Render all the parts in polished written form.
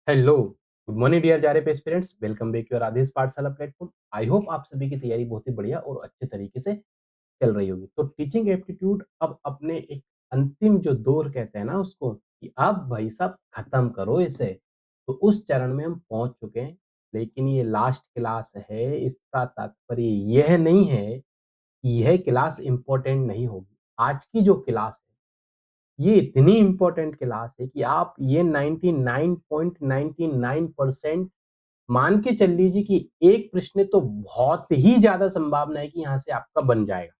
Hello, good morning dear जारे aspirants, welcome back your आदेश पाठशाला platform. I hope आप सभी की तैयारी बहुत ही बढ़िया और अच्छे तरीके से चल रही होगी। तो टीचिंग एप्टीट्यूड अब अपने एक अंतिम जो दौर कहते हैं ना उसको, कि अब भाई साहब खत्म करो इसे। तो उस चरण में हम पहुंच चुके हैं, लेकिन ये लास्ट क्लास है। इसका तात्पर्य यह नहीं है कि यह क्लास इंपॉर्टेंट नहीं होगी। आज की जो क्लास है ये इतनी इम्पोर्टेंट क्लास है कि आप ये 99.99% मान के चल लीजिए कि एक प्रश्न तो बहुत ही ज़्यादा संभावना है कि यहाँ से आपका बन जाएगा।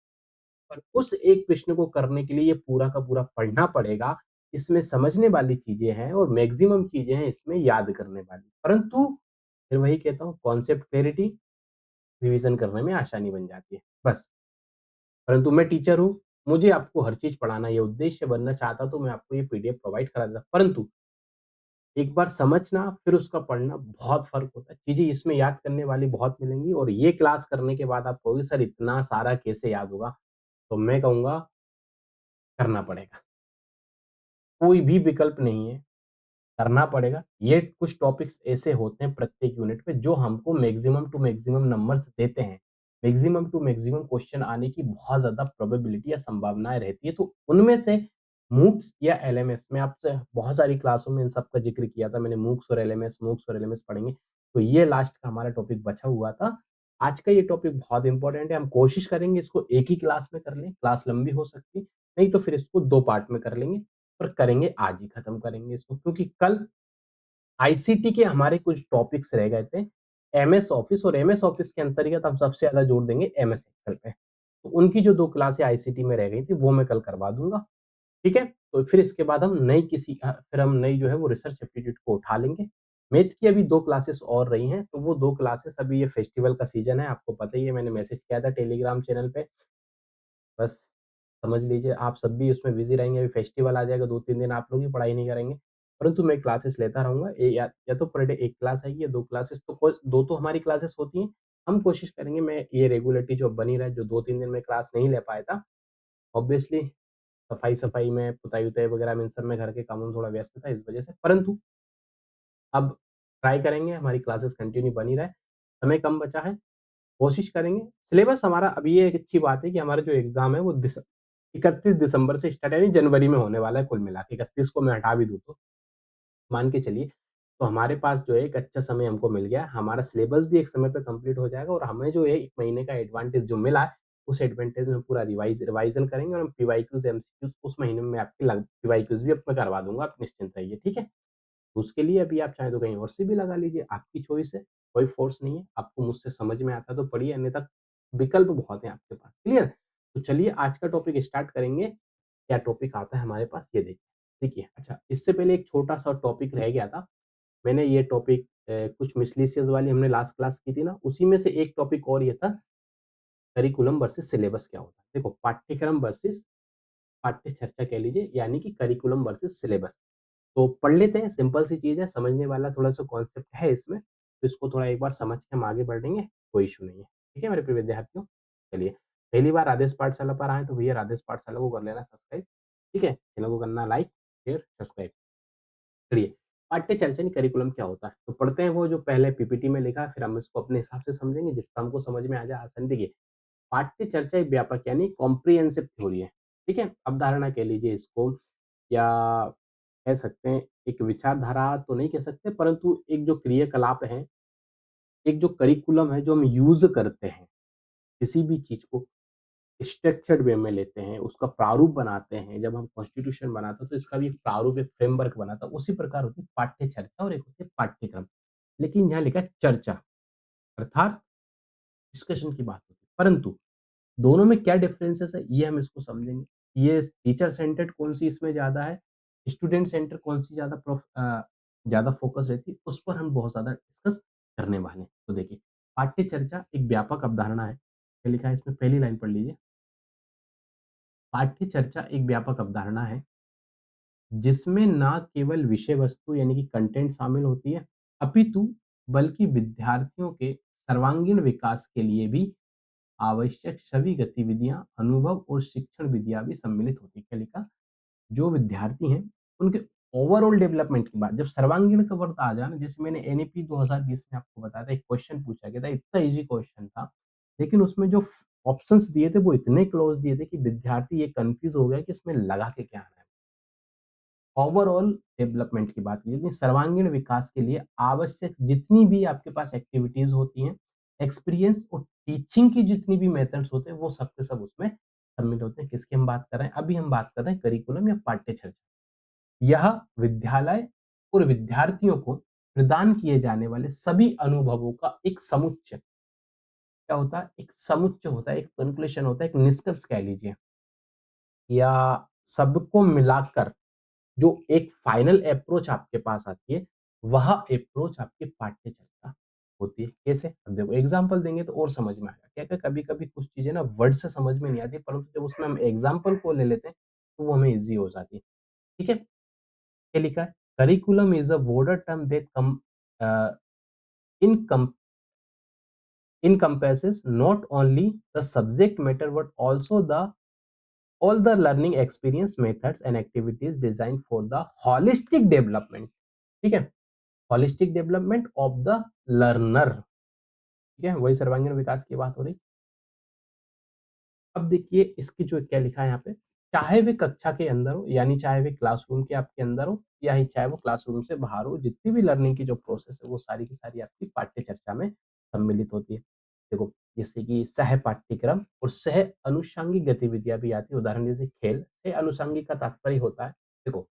पर उस एक प्रश्न को करने के लिए ये पूरा का पूरा पढ़ना पड़ेगा। इसमें समझने वाली चीज़ें हैं और मैक्सिमम चीज़ें हैं इसमें याद करने वाली। परंतु फिर वही कहता हूँ, कॉन्सेप्ट क्लैरिटी रिवीज़न करने में आसानी बन जाती है। बस। परंतु मैं टीचर हूँ, मुझे आपको हर चीज़ पढ़ाना, ये उद्देश्य बनना चाहता तो मैं आपको ये पीडीएफ प्रोवाइड करा देता। परंतु एक बार समझना फिर उसका पढ़ना बहुत फ़र्क होता है। चीज़ें इसमें याद करने वाली बहुत मिलेंगी और ये क्लास करने के बाद आप कहोगे सर इतना सारा कैसे याद होगा? तो मैं कहूँगा करना पड़ेगा। कोई भी विकल्प नहीं है, करना पड़ेगा। ये कुछ टॉपिक्स ऐसे होते हैं प्रत्येक यूनिट पे जो हमको मैक्सिमम टू मैक्सिमम नंबर्स देते हैं। मैक्सिमम टू मैक्सिमम क्वेश्चन आने की बहुत ज़्यादा प्रोबेबिलिटी या संभावनाएँ रहती है। तो उनमें से मूक्स या एलएमएस, मैं आपसे बहुत सारी क्लासों में इन सब का ज़िक्र किया था। मैंने मूक्स और एलएमएस पढ़ेंगे। तो ये लास्ट का हमारा टॉपिक बचा हुआ था। आज का ये टॉपिक बहुत इम्पोर्टेंट है। हम कोशिश करेंगे इसको एक ही क्लास में कर लें, क्लास लंबी हो सकती है, नहीं तो फिर इसको 2 पार्ट में कर लेंगे। पर करेंगे आज ही खत्म करेंगे इसको, क्योंकि कल आईसीटी के हमारे कुछ टॉपिक्स रह गए थे। एमएस ऑफिस और एमएस ऑफिस के अंतर्गत हम सबसे ज़्यादा जोर देंगे एमएस एक्सेल पे। तो उनकी जो 2 क्लासें आईसीटी में रह गई थी वो मैं कल करवा दूँगा, ठीक है? तो फिर इसके बाद हम फिर हम नई जो है वो रिसर्च एप्टीट्यूड को उठा लेंगे। मैथ की अभी 2 क्लासेस और रही हैं, तो वो 2 क्लासेस, अभी ये फेस्टिवल का सीज़न है, आपको पता ही है, मैंने मैसेज किया था टेलीग्राम चैनल पे। बस समझ लीजिए आप सब भी उसमें बिज़ी रहेंगे, अभी फेस्टिवल आ जाएगा, 2-3 दिन आप लोग भी पढ़ाई नहीं करेंगे। परंतु मैं क्लासेस लेता रहूँगा, या तो पर डे 1 क्लास आएगी या 2 क्लासेस, तो 2 तो हमारी क्लासेस होती हैं। हम कोशिश करेंगे मैं ये रेगुलरिटी जो बनी रहे, जो 2-3 दिन में क्लास नहीं ले पाया था, ऑब्वियसली सफाई-सफाई में, पुताई-वुताई वगैरह में, इन सब में घर के कामों में थोड़ा व्यस्त था इस वजह से। परंतु अब ट्राई करेंगे हमारी क्लासेस कंटिन्यू बनी रहे। समय कम बचा है, कोशिश करेंगे। सिलेबस हमारा अभी ये एक अच्छी बात है कि हमारा जो एग्ज़ाम है वो 31 दिसंबर से स्टार्ट, यानी जनवरी में होने वाला है कुल मिला के। 31 को मैं हटा भी दूँ तो मान के चलिए, तो हमारे पास जो है एक अच्छा समय हमको मिल गया है। हमारा सिलेबस भी एक समय पे कंप्लीट हो जाएगा और हमें जो है 1 महीने का एडवांटेज जो मिला है, उस एडवांटेज में पूरा रिवाइज़न करेंगे और हम पीवाईक्यूज़, एमसीक्यूज़ उस महीने में मैं आपके लग पीवाईक्यूज़ भी अब मैं करवा दूँगा, आप निश्चिंत रहिए, ठीक है? उसके लिए अभी आप चाहें तो कहीं और से भी लगा लीजिए, आपकी चॉइस है, कोई फ़ोर्स नहीं है। आपको मुझसे समझ में आता है तो पढ़िए, अन्यथा विकल्प बहुत हैं आपके पास, क्लियर? तो चलिए आज का टॉपिक स्टार्ट करेंगे। क्या टॉपिक आता है हमारे पास ये देखिए। देखिए, अच्छा, इससे पहले एक छोटा-सा टॉपिक रह गया था। मैंने ये टॉपिक कुछ मिसलेनियस वाली हमने लास्ट क्लास की थी ना, उसी में से एक टॉपिक और ये था, करिकुलम वर्सेस सिलेबस क्या होता है? देखो, पाठ्यक्रम वर्सेस पाठ्य चर्चा कह लीजिए, यानी कि करिकुलम वर्सेस सिलेबस। तो पढ़ लेते हैं, सिंपल सी चीज़ है, समझने वाला थोड़ा-सा कॉन्सेप्ट है इसमें, तो इसको थोड़ा एक बार समझ के हम आगे बढ़ेंगे, कोई इश्यू नहीं है। ठीक है मेरे प्रिय विद्यार्थियों? चलिए, पहली बार आदेश पाठशाला पर आएँ तो भैया आदेश पाठशाला को कर लेना सब्सक्राइब, ठीक है? चैनल को करना लाइक, शेयर, सब्सक्राइब। चलिए, पाठ्य चर्चा यानी करिकुलम क्या होता है? तो पढ़ते हैं वो जो पहले पीपीटी में लिखा है, फिर हम इसको अपने हिसाब से समझेंगे, जितना हमको समझ में आ जाए आसान। देखिए, पाठ्य चर्चा एक व्यापक यानी कॉम्प्रिहेंसिव थ्योरी है, ठीक है? अवधारणा कह लीजिए इसको, या कह सकते हैं एक विचारधारा तो नहीं कह सकते, परंतु एक जो क्रियाकलाप है, एक जो करिकुलम है जो हम यूज़ करते हैं, किसी भी चीज़ को स्ट्रक्चर्ड वे में लेते हैं, उसका प्रारूप बनाते हैं। जब हम कॉन्स्टिट्यूशन बनाते हैं तो इसका भी एक प्रारूप, एक फ्रेमवर्क बनाता है। उसी प्रकार होती है पाठ्य चर्चा और एक होती है पाठ्यक्रम। लेकिन यहाँ लिखा है चर्चा, अर्थात डिस्कशन की बात होती है। परंतु दोनों में क्या डिफरेंसेस है, ये हम इसको समझेंगे। ये टीचर सेंटर्ड कौन-सी इसमें ज़्यादा है, स्टूडेंट सेंटर कौन-सी ज़्यादा फ़ोकस रहती है, उस पर हम बहुत ज़्यादा डिस्कस करने वाले हैं। तो देखिए, पाठ्य चर्चा एक व्यापक अवधारणा है। क्या लिखा है इसमें, पहली लाइन पढ़ लीजिए। पाठ्य चर्चा एक व्यापक अवधारणा है, जिसमें ना केवल विषय वस्तु यानी कि कंटेंट शामिल होती है, अपितु बल्कि विद्यार्थियों के सर्वांगीण विकास के लिए भी आवश्यक सभी गतिविधियाँ, अनुभव और शिक्षण विधियाँ भी सम्मिलित होती हैं। क्या लिखा? जो विद्यार्थी हैं, उनके ओवरऑल डेवलपमेंट की बात जब सर्वांगीण का वर्ड आ जाए ना, जैसे मैंने एनईपी 2020 में आपको बताया था, एक क्वेश्चन पूछा गया था, इतना ईज़ी क्वेश्चन था, लेकिन उसमें जो ऑप्शंस दिए थे वो इतने क्लोज़ दिए थे कि विद्यार्थी ये कन्फ्यूज़ हो गया कि इसमें लगा के क्या आना है। ओवरऑल डेवलपमेंट की बात की जाए, सर्वांगीण विकास के लिए आवश्यक जितनी भी आपके पास एक्टिविटीज़ होती हैं, एक्सपीरियंस और टीचिंग की जितनी भी मेथड्स होते हैं, वो सब के सब उसमें शामिल होते हैं। किसकी हम बात कर रहे हैं? अभी हम बात कर रहे हैं करिकुलम या पाठ्यचर्या। यह विद्यालय और विद्यार्थियों को प्रदान किए जाने वाले सभी अनुभवों का एक समुच्चय क्या होता है? एक समुच्चय होता है, एक कन्क्लूज़न होता है, एक निष्कर्ष कह लीजिए या सबको मिलाकर जो एक फाइनल अप्रोच आपके पास आती है, वह अप्रोच आपकी पाठ्यचर्या होती है। कैसे? अब देखो एग्ज़ाम्पल देंगे तो और समझ में आएगा। क्या-क्या कभी-कभी कुछ चीज़ें ना वर्ड से समझ में नहीं आती, परंतु जब उसमें हम एग्ज़ाम्पल को ले लेते हैं, तो वो हमें ईज़ी हो जाती है। ठीक है? क्या लिखा है? Curriculum is a broader term that a, encom encompasses not only the subject matter but also the all the learning experience methods and activities designed for the holistic development. ठीक है? Holistic development of the learner. ठीक है, वही सर्वांगीण विकास की बात हो रही। अब देखिए इसकी जो क्या लिखा है यहाँ पे, चाहे वे कक्षा के अंदर हो यानी चाहे वे क्लासरूम के आपके अंदर हो या ही चाहे वो क्लासरूम से बाहर हो, जितनी भी लर्निंग की जो प्रोसेस है वो सारी की सारी आपकी पाठ्य चर्चा में सम्मिलित होती है। देखो जैसे कि सह पाठ्यक्रम और सह अनुषंगिक गतिविधियां भी आती है, उदाहरण जैसे खेल से अनुषंगिक का तात्पर्य होता है। देखो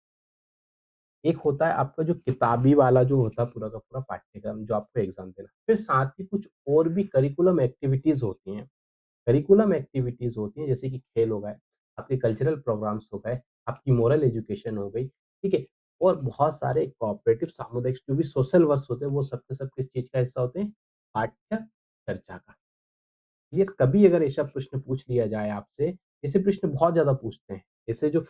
एक होता है आपका जो किताबी वाला जो होता है पूरा का पूरा पाठ्यक्रम जो आपको एग्ज़ाम देना। फिर साथ ही कुछ और भी करिकुलम एक्टिविटीज़ होती हैं। करिकुलम एक्टिविटीज़ होती हैं जैसे कि खेल हो गए, आपके कल्चरल प्रोग्राम्स हो गए, आपकी मोरल एजुकेशन हो गई, ठीक है? और बहुत सारे कोऑपरेटिव सामुदायिक जो भी सोशल वर्क्स होते हैं वो सब के सब किस चीज़ का हिस्सा होते हैं? पाठ्य चर्चा का। ये कभी अगर ऐसा प्रश्न पूछ लिया जाए आपसे, ऐसे प्रश्न बहुत ज़्यादा पूछते हैं। ऐसे जो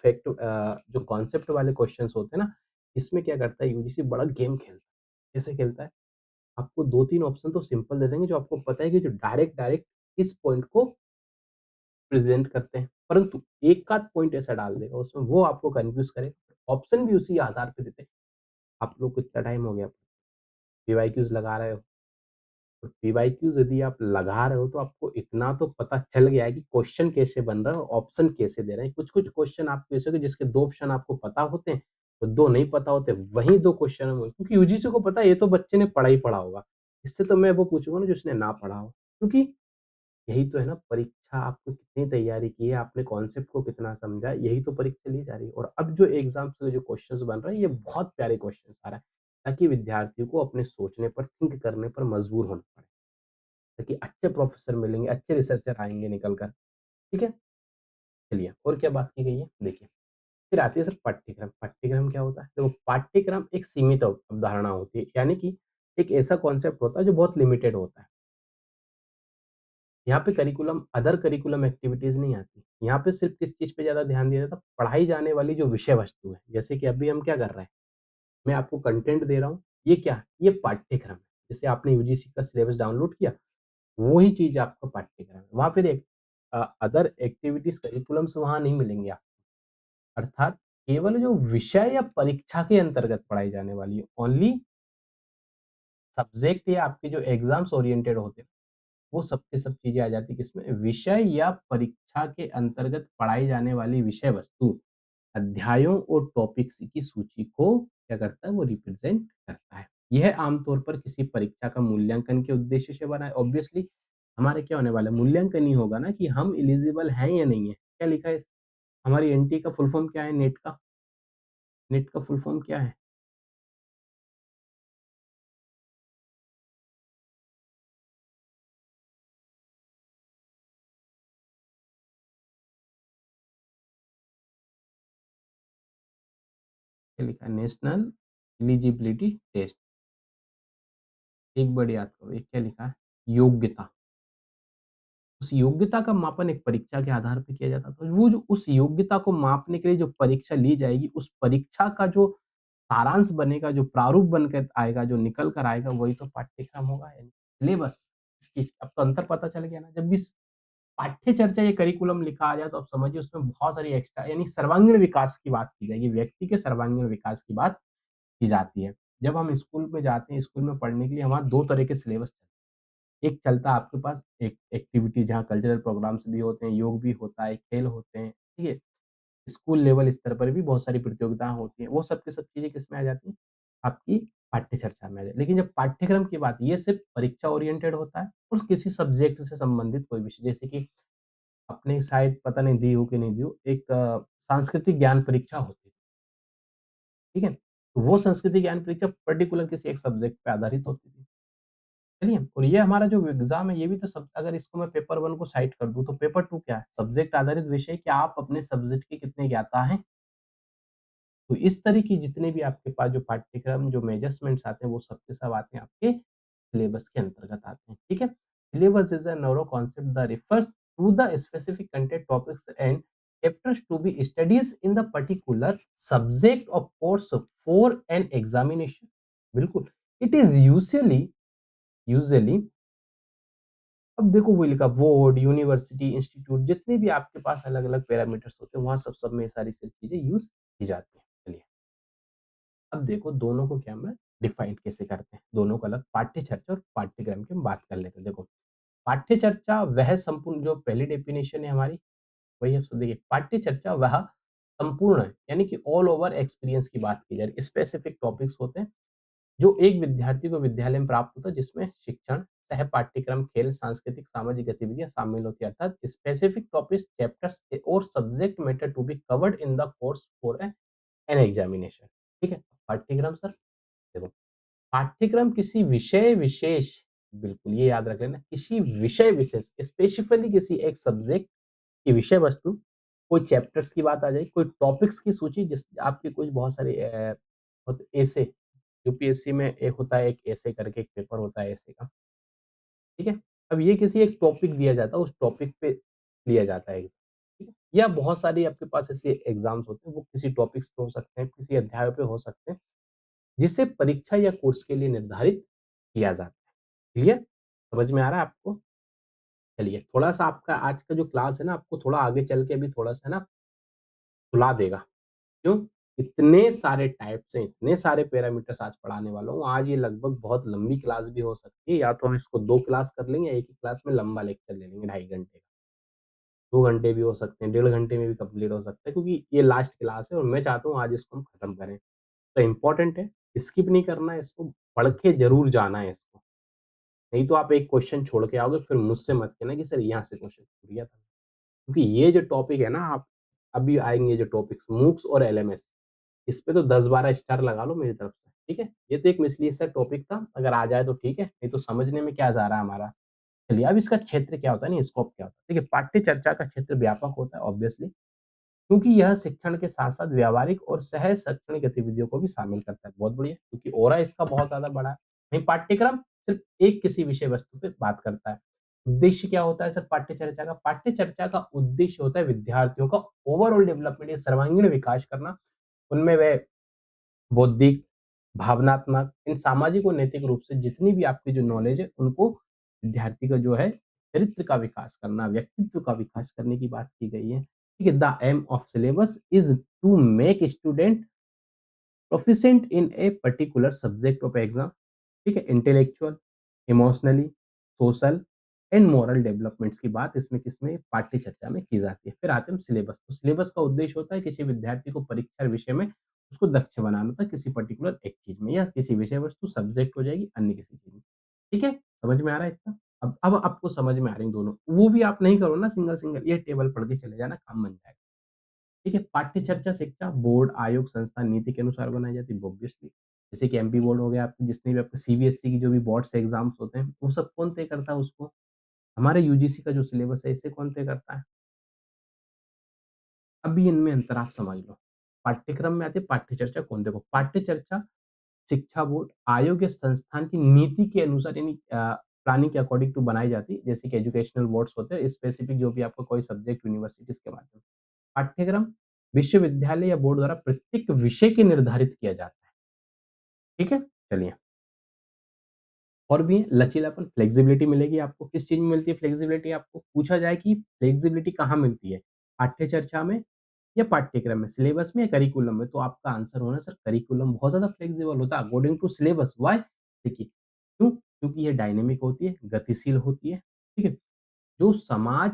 जो कॉन्सेप्ट वाले क्वेश्चन्स होते हैं ना, इसमें क्या करता है यूजीसी बड़ा गेम खेलता है। कैसे खेलता है? आपको 2-3 ऑप्शन तो सिंपल दे देंगे जो आपको पता है कि जो डायरेक्ट डायरेक्ट इस पॉइंट को प्रेज़ेंट करते हैं। परंतु एक आध पॉइंट ऐसा डाल देगा उसमें वो आपको कन्फ्यूज़ करेगा। ऑप्शन भी उसी आधार पे देते हैं। आप लोग को इतना टाइम हो गया, पीवाईक्यूज़ लगा रहे हो। तो पीवाईक्यूज़ यदि आप लगा रहे हो तो आपको इतना तो पता चल गया है कि क्वेश्चन कैसे बन रहा है और ऑप्शन कैसे दे रहे हैं। कुछ-कुछ क्वेश्चन आपको ऐसे होंगे जिसके 2 ऑप्शन आपको पता होते हैं और 2 नहीं पता होते, वहीं 2 क्वेश्चन होंगे क्योंकि यूजीसी को पता है ये तो बच्चे ने पढ़ा ही पढ़ा होगा। इससे तो मैं वो पूछूँगा ना जिसने ना पढ़ा हो। क्योंकि यही तो है ना परीक्षा आपको कितनी तैयारी की है, आपने कॉन्सेप्ट को कितना समझा है, यही तो परीक्षा ली जा रही है। और अब जो एग्ज़ाम्स के जो क्वेश्चन्स बन रहे हैं ये बहुत प्यारे क्वेश्चन्स आ रहा है, ताकि विद्यार्थियों को अपने सोचने पर, थिंक करने पर मजबूर होना पड़े। ताकि अच्छे प्रोफ़ेसर मिलेंगे, अच्छे रिसर्चर आएँगे निकल कर, ठीक है? चलिए और क्या बात की गई है, देखिए। फिर आती है सर पाठ्यक्रम। पाठ्यक्रम क्या होता है? देखो पाठ्यक्रम एक सीमित अवधारणा होती है, यानी कि एक ऐसा कॉन्सेप्ट होता है जो बहुत लिमिटेड होता है। यहाँ पे करिकुलम अदर करिकुलम एक्टिविटीज़ नहीं आती। यहाँ पे सिर्फ़ किस चीज़ पे ज़्यादा ध्यान दिया जाता है, पढ़ाई जाने वाली जो विषय वस्तु है। जैसे कि अभी हम क्या कर रहे हैं, मैं आपको कंटेंट दे रहा हूँ, ये क्या है? ये पाठ्यक्रम है। जैसे आपने यूजीसी का सिलेबस डाउनलोड किया, वो ही चीज़ आपका पाठ्यक्रम है। वहाँ फिर अदर एक्टिविटीज़ करिकुलम्स वहाँ नहीं मिलेंगे आप अर्थात केवल जो विषय या परीक्षा के अंतर्गत पढ़ाई जाने वाली है, ओनली सब्जेक्ट या आपके जो एग्ज़ाम्स ओरिएंटेड होते हैं, वो सब के सब चीज़ें आ जाती हैं किसमें? विषय या परीक्षा के अंतर्गत पढ़ाई जाने वाली विषय वस्तु, अध्यायों और टॉपिक्स की सूची को क्या करता है? वो रिप्रेज़ेंट करता है। यह आमतौर पर किसी परीक्षा का मूल्यांकन के उद्देश्य से बना है। ऑब्वियसली हमारे क्या होने वाला है? मूल्यांकन ही होगा ना कि हम एलिजिबल हैं या नहीं है। क्या लिखा है? हमारी एनटीए का फुल फॉर्म क्या है नेट का? नेट का फुल फॉर्म क्या है? क्या लिखा है? National eligibility test. एक बार याद करो, एक क्या लिखा है? योग्यता। उस योग्यता का मापन एक परीक्षा के आधार पे किया जाता है। तो वो जो उस योग्यता को मापने के लिए जो परीक्षा ली जाएगी, उस परीक्षा का जो सारांश बनेगा, जो प्रारूप बनकर आएगा, जो निकल कर आएगा, वही तो पाठ्यक्रम होगा यानी सिलेबस। इस चीज़ अब तो अंतर पता चल गया ना, जब भी पाठ्य चर्चा या करिकुलम लिखा आ जाए तो आप समझिए उसमें बहुत सारी एक्स्ट्रा यानी सर्वांगीण विकास की बात की जाएगी, व्यक्ति के सर्वांगीण विकास की बात की जाती है। जब हम स्कूल में जाते हैं, स्कूल में पढ़ने के लिए हमारा 2 तरह के सिलेबस एक चलता है आपके पास एक एक्टिविटी जहाँ कल्चरल प्रोग्राम्स भी होते हैं, योग भी होता है, खेल होते हैं, ठीक है? स्कूल लेवल स्तर पर भी बहुत सारी प्रतियोगिताएँ होती हैं, वो सब की सब चीज़ें किसमें आ जाती हैं? आपकी पाठ्य चर्चा में आ जाती है। लेकिन जब पाठ्यक्रम की बात ये सिर्फ़ परीक्षा ओरिएंटेड होता है और किसी सब्जेक्ट से संबंधित कोई विषय जैसे कि आपने शायद पता नहीं दी हो कि नहीं दी हो, एक सांस्कृतिक ज्ञान परीक्षा होती है, ठीक है? तो वो संस्कृति ज्ञान परीक्षा पर्टिकुलर किसी एक सब्जेक्ट पे आधारित होती थी। चलिए और ये हमारा जो एग्ज़ाम है ये भी तो सब अगर इसको मैं पेपर 1 को साइड कर दूँ तो पेपर 2 क्या है? सब्जेक्ट आधारित विषय कि आप अपने सब्जेक्ट के कितने ज्ञाता हैं। तो इस तरह की जितने भी आपके पास जो पाठ्यक्रम जो मेजरमेंट्स आते हैं वो सब के सब आते हैं आपके सिलेबस के अंतर्गत आते हैं, ठीक है? Syllabus is a narrow concept that refers to the specific content topics and chapters to be studied in the particular subject of course for an examination। बिल्कुल, it is usually अब देखो वो लिखा बोर्ड, यूनिवर्सिटी, इंस्टीट्यूट जितने भी आपके पास अलग-अलग parameters होते हैं, वहाँ सब में ये सारी चीज़ें यूज़ की जाती हैं। चलिए, अब देखो दोनों को क्या हम डिफाइन कैसे करते हैं, दोनों को अलग पाठ्य चर्चा और पाठ्यक्रम की हम बात कर लेते हैं। देखो, पाठ्य चर्चा वह संपूर्ण जो पहली डेफिनिशन है हमारी, वही आप सब देखिए, पाठ्य चर्चा वह संपूर्ण है, यानी कि ऑल ओवर एक्सपीरियंस की बात की जा रही है, स्पेसिफिक टॉपिक्स होते हैं जो एक विद्यार्थी को विद्यालय में प्राप्त होता है जिसमें शिक्षण, सह पाठ्यक्रम, खेल, सांस्कृतिक, सामाजिक गतिविधियाँ शामिल होती है अर्थात स्पेसिफिक टॉपिक्स, चैप्टर्स और subject matter to be covered in the course for an examination. ठीक है? पाठ्यक्रम सर देखो, पाठ्यक्रम किसी विषय विशेष बिल्कुल ये याद रख लेना, किसी विषय विशेष स्पेसिफिकली किसी एक सब्जेक्ट की विषय वस्तु, कोई चैप्टर्स की बात आ जाए, कोई टॉपिक्स की सूची जिस आपके कुछ बहुत सारे ऐसे यूपीएससी में एक होता है एक ऐसे करके एक पेपर होता है ऐसे का, ठीक है? अब ये किसी एक टॉपिक दिया जाता है, उस टॉपिक पे लिया जाता है एग्ज़ाम, ठीक है? या बहुत सारी आपके पास ऐसे एग्ज़ाम्स होते हैं, वो किसी टॉपिक्स पे हो सकते हैं, किसी अध्याय पे हो सकते हैं, जिसे परीक्षा या कोर्स के लिए निर्धारित किया जाता है। क्लियर? समझ में आ रहा है आपको? चलिए, थोड़ा-सा आपका आज का जो क्लास है ना, आपको थोड़ा आगे चल के अभी थोड़ा-सा ना रुला देगा। क्यों? इतने सारे टाइप्स हैं, इतने सारे पैरामीटर्स आज पढ़ाने वाला हूँ, आज ये लगभग बहुत लंबी क्लास भी हो सकती है, या तो हम इसको 2 क्लास कर लेंगे, या एक ही क्लास में लंबा लेक्चर ले लेंगे 2.5 घंटे का। 2 घंटे भी हो सकते हैं, 1.5 घंटे में भी कंप्लीट हो सकता है क्योंकि ये लास्ट क्लास है और मैं चाहता हूँ आज इसको हम खत्म करें। तो इम्पोर्टेंट है, स्किप नहीं करना है इसको, पढ़ के ज़रूर जाना है इसको। नहीं तो आप एक क्वेश्चन छोड़ के आओगे फिर मुझसे मत कहना कि सर यहाँ से क्वेश्चन छूट गया था। क्योंकि ये जो टॉपिक है ना आप अभी आएँगे जो टॉपिक्स मूक्स और एलएमएस इस पे तो 10-12 स्टार लगा लो मेरी तरफ से, ठीक है? ये तो एक मिसलीनियस सा टॉपिक था, अगर आ जाए तो ठीक है, नहीं तो समझने में क्या जा रहा है हमारा। चलिए अब इसका क्षेत्र क्या होता है ना, स्कोप क्या होता है? देखिए पाठ्य चर्चा का क्षेत्र व्यापक होता है ऑब्वियसली क्योंकि यह शिक्षण के साथ-साथ व्यावहारिक और सह-शैक्षणिक गतिविधियों को भी शामिल करता है। बहुत बढ़िया, क्योंकि ओरा इसका बहुत ज़्यादा बड़ा है। वहीं पाठ्यक्रम सिर्फ़ एक किसी विषय वस्तु पे बात करता है। उद्देश्य क्या होता है सर पाठ्य चर्चा का? पाठ्य चर्चा का उद्देश्य होता है विद्यार्थियों का ओवरऑल डेवलपमेंट या सर्वांगीण विकास करना। उनमें वह बौद्धिक, भावनात्मक, इन सामाजिक और नैतिक रूप से जितनी भी आपकी जो नॉलेज है, उनको विद्यार्थी का जो है चरित्र का विकास करना, व्यक्तित्व का विकास करने की बात की गई है। ठीक है? The aim of syllabus is to make student proficient in a particular subject of exam, ठीक है? Intellectual, emotionally, social and moral developments की बात इसमें किसमें पाठ्य चर्चा में की जाती है। फिर आते हैं हम सिलेबस, तो सिलेबस का उद्देश्य होता है किसी विद्यार्थी को परीक्षा विषय में उसको दक्ष बनाना होता है किसी पर्टिकुलर एक चीज़ में या किसी विषय वस्तु सब्जेक्ट हो जाएगी अन्य किसी चीज़ में। ठीक है? समझ में आ रहा है इतना? अब आपको समझ में आ रही हैं दोनों। वो भी आप नहीं करो ना सिंगल-सिंगल, ये टेबल पढ़ के चले जाना काम बन जाएगा। ठीक है? पाठ्य चर्चा शिक्षा बोर्ड, आयोग, संस्था, नीति के अनुसार बनाई जाती है ऑब्वियसली। जैसे कि एमपी बोर्ड हो गया आपके जितने भी आपके सीबीएसई की जो भी बोर्ड्स एग्ज़ाम्स होते हैं, वो सब कौन तय करता है उसको? हमारे यूजीसी का जो सिलेबस है इसे कौन तय करता है? अभी इनमें अंतर आप समझ लो। पाठ्यक्रम में आती है पाठ्य चर्चा कौन देखो पाठ्य चर्चा शिक्षा बोर्ड, आयोग या संस्थान की नीति के अनुसार यानी प्लानिंग के अकॉर्डिंग टू बनाई जाती है, जैसे कि एजुकेशनल बोर्ड्स होते हैं, स्पेसिफिक जो भी आपका कोई सब्जेक्ट यूनिवर्सिटीज़ के माध्यम से। पाठ्यक्रम विश्वविद्यालय या बोर्ड द्वारा प्रत्येक विषय के निर्धारित किया जाता है। ठीक है? चलिए और भी है लचीलापन, फ्लेक्सिबिलिटी मिलेगी आपको। किस चीज़ में मिलती है फ्लेक्सिबिलिटी आपको? पूछा जाए कि फ्लेक्सिबिलिटी कहाँ मिलती है? पाठ्य चर्चा में या पाठ्यक्रम में, सिलेबस में या करिकुलम में? तो आपका आंसर होना सर करिकुलम बहुत ज़्यादा फ्लेक्सिबल होता है अकॉर्डिंग टू सिलेबस। व्हाई? देखिए, क्यों? क्योंकि ये डायनामिक होती है, गतिशील होती है, ठीक है? जो समाज,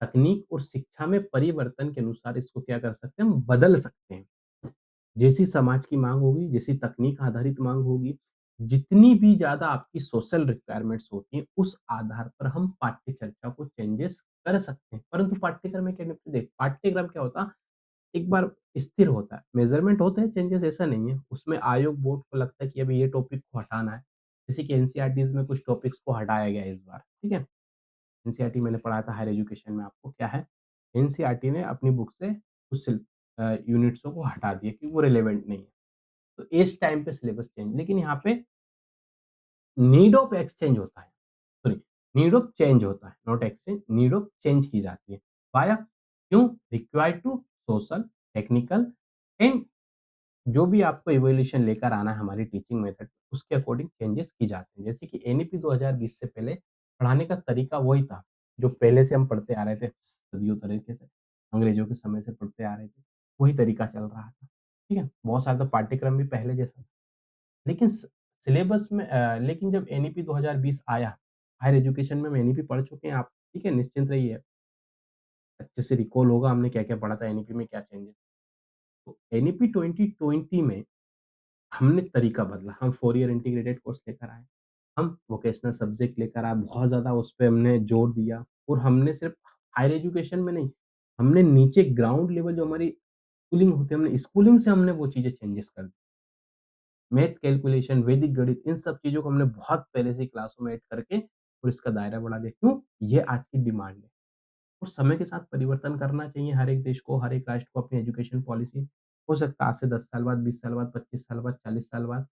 तकनीक और शिक्षा में परिवर्तन के अनुसार इसको क्या कर सकते हैं हम बदल सकते हैं। जैसी समाज की माँग होगी, जैसी तकनीक आधारित माँग होगी, जितनी भी ज़्यादा आपकी सोशल रिक्वायरमेंट्स होती हैं, उस आधार पर हम पाठ्य चर्चा को चेंजेस कर सकते हैं। परंतु पाठ्यक्रम में क्या देख पाठ्यक्रम क्या होता है, एक बार स्थिर होता है, मेज़रमेंट होते हैं चेंजेस ऐसा नहीं है। उसमें आयोग बोर्ड को लगता है कि अभी ये टॉपिक को हटाना है। जैसे कि एनसीईआरटीज़ में कुछ टॉपिक्स को हटाया गया है इस बार, ठीक है? एनसीईआरटी मैंने पढ़ा था हायर एजुकेशन में आपको क्या है, एनसीईआरटी ने अपनी बुक से कुछ यूनिट्सों को हटा दिया कि वो रिलेवेंट नहीं है। तो इस टाइम पे सिलेबस चेंज लेकिन यहाँ पे नीड ऑफ एक्सचेंज होता है, सॉरी नीड ऑफ चेंज होता है, not exchange, need of change की जाती है। वाया? क्यों? Required to social, technical and जो भी आपको इवोल्यूशन लेकर आना है हमारी टीचिंग मेथड उसके अकॉर्डिंग चेंजेस की जाती हैं। जैसे कि एनईपी 2020 से पहले पढ़ाने का तरीका वही था, जो पहले से हम पढ़ते आ रहे थे सदियों तरीके से, अंग्रेजों के समय से पढ़ते आ रहे थे, वही तरीका चल रहा था, ठीक है? बहुत सारा तो पाठ्यक्रम भी पहले जैसा था। लेकिन सिलेबस में लेकिन जब एनईपी 2020 आया, हायर एजुकेशन में हम एनईपी पढ़ चुके हैं आप, ठीक है? निश्चिंत रहिए, अच्छे से रिकॉल होगा हमने क्या-क्या पढ़ा था, एनईपी में क्या चेंजेस। तो एनईपी 2020 में हमने तरीका बदला, हम 4 ईयर इंटीग्रेटेड कोर्स लेकर आए, हम वोकेशनल सब्जेक्ट लेकर आए, बहुत ज़्यादा उस पे हमने जोर दिया और हमने सिर्फ हायर एजुकेशन में नहीं, हमने नीचे ग्राउंड लेवल जो हमारी स्कूलिंग होती है, हमने स्कूलिंग से हमने वो चीज़ें चेंजेस कर दी। मैथ कैलकुलेशन, वैदिक गणित इन सब चीज़ों को हमने बहुत पहले से ही क्लासों में ऐड करके और इसका दायरा बढ़ा दिया। क्यों? ये आज की डिमांड है और समय के साथ परिवर्तन करना चाहिए हर एक देश को, हर एक राष्ट्र को अपनी एजुकेशन पॉलिसी। हो सकता है आज से 10 साल बाद, 20 साल बाद, 25 साल बाद, 40 साल बाद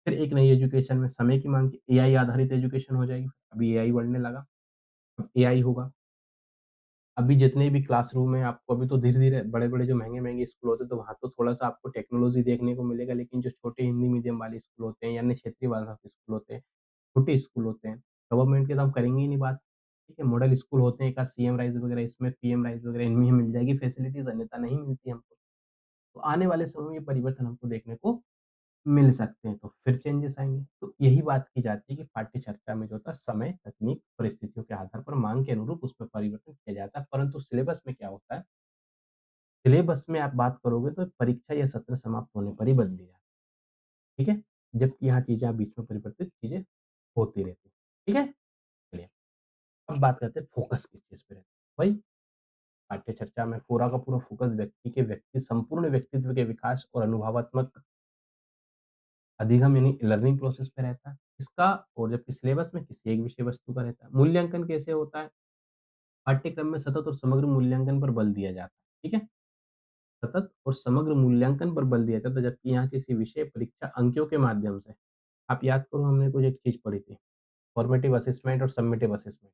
फिर एक नई एजुकेशन में समय की माँग एआई आधारित एजुकेशन हो जाएगी। अभी एआई बढ़ने लगा, अब एआई होगा। अभी जितने भी क्लासरूम हैं आपको अभी तो धीरे-धीरे बड़े-बड़े जो महँगे-महँगे स्कूल होते हैं तो वहाँ तो थोड़ा-सा आपको टेक्नोलॉज़ी देखने को मिलेगा, लेकिन जो छोटे हिंदी मीडियम वाले स्कूल होते हैं या अन्य क्षेत्रीय भाषा के स्कूल होते हैं, छोटे स्कूल होते हैं, गवर्नमेंट के तो हम करेंगे ही नहीं बात, ठीक है? मॉडल स्कूल होते हैं, एक आध सीएम राइज़ वगैरह इसमें पीएम राइज़ वगैरह इनमें ही मिल जाएगी फैसिलिटीज़ अन्यथा नहीं मिलती हमको। तो आने वाले समय में ये परिवर्तन हमको देखने को मिल सकते हैं, तो फिर चेंजेस आएँगे। तो यही बात की जाती है कि पाठ्य चर्चा में जो होता है समय, तकनीक, परिस्थितियों के आधार पर माँग के अनुरूप उसमें परिवर्तन किया जाता है। परंतु सिलेबस में क्या होता है, सिलेबस में आप बात करोगे तो परीक्षा या सत्र समाप्त होने पर ही बदली जाती है, ठीक है? जबकि यहाँ चीज़ें आप बीच में परिवर्तित चीज़ें होती रहती हैं, ठीक है? चलिए, अब बात करते हैं फ़ोकस किस चीज़ पे रहता है। वही पाठ्य चर्चा में पूरा का पूरा फ़ोकस व्यक्ति संपूर्ण व्यक्तित्व के विकास और अनुभवात्मक अधिगम यानी लर्निंग प्रोसेस पे रहता है। इसका और जबकि सिलेबस में किसी एक विषय वस्तु का रहता है। मूल्यांकन कैसे होता है? पाठ्यक्रम में सतत और समग्र मूल्यांकन पर बल दिया जाता है, ठीक है? सतत और समग्र मूल्यांकन पर बल दिया जाता है, जबकि यहाँ किसी विषय परीक्षा अंकों के माध्यम से आप याद करो हमने कुछ एक चीज़ पढ़ी थी, फॉर्मेटिव असेसमेंट और समेटिव असेसमेंट।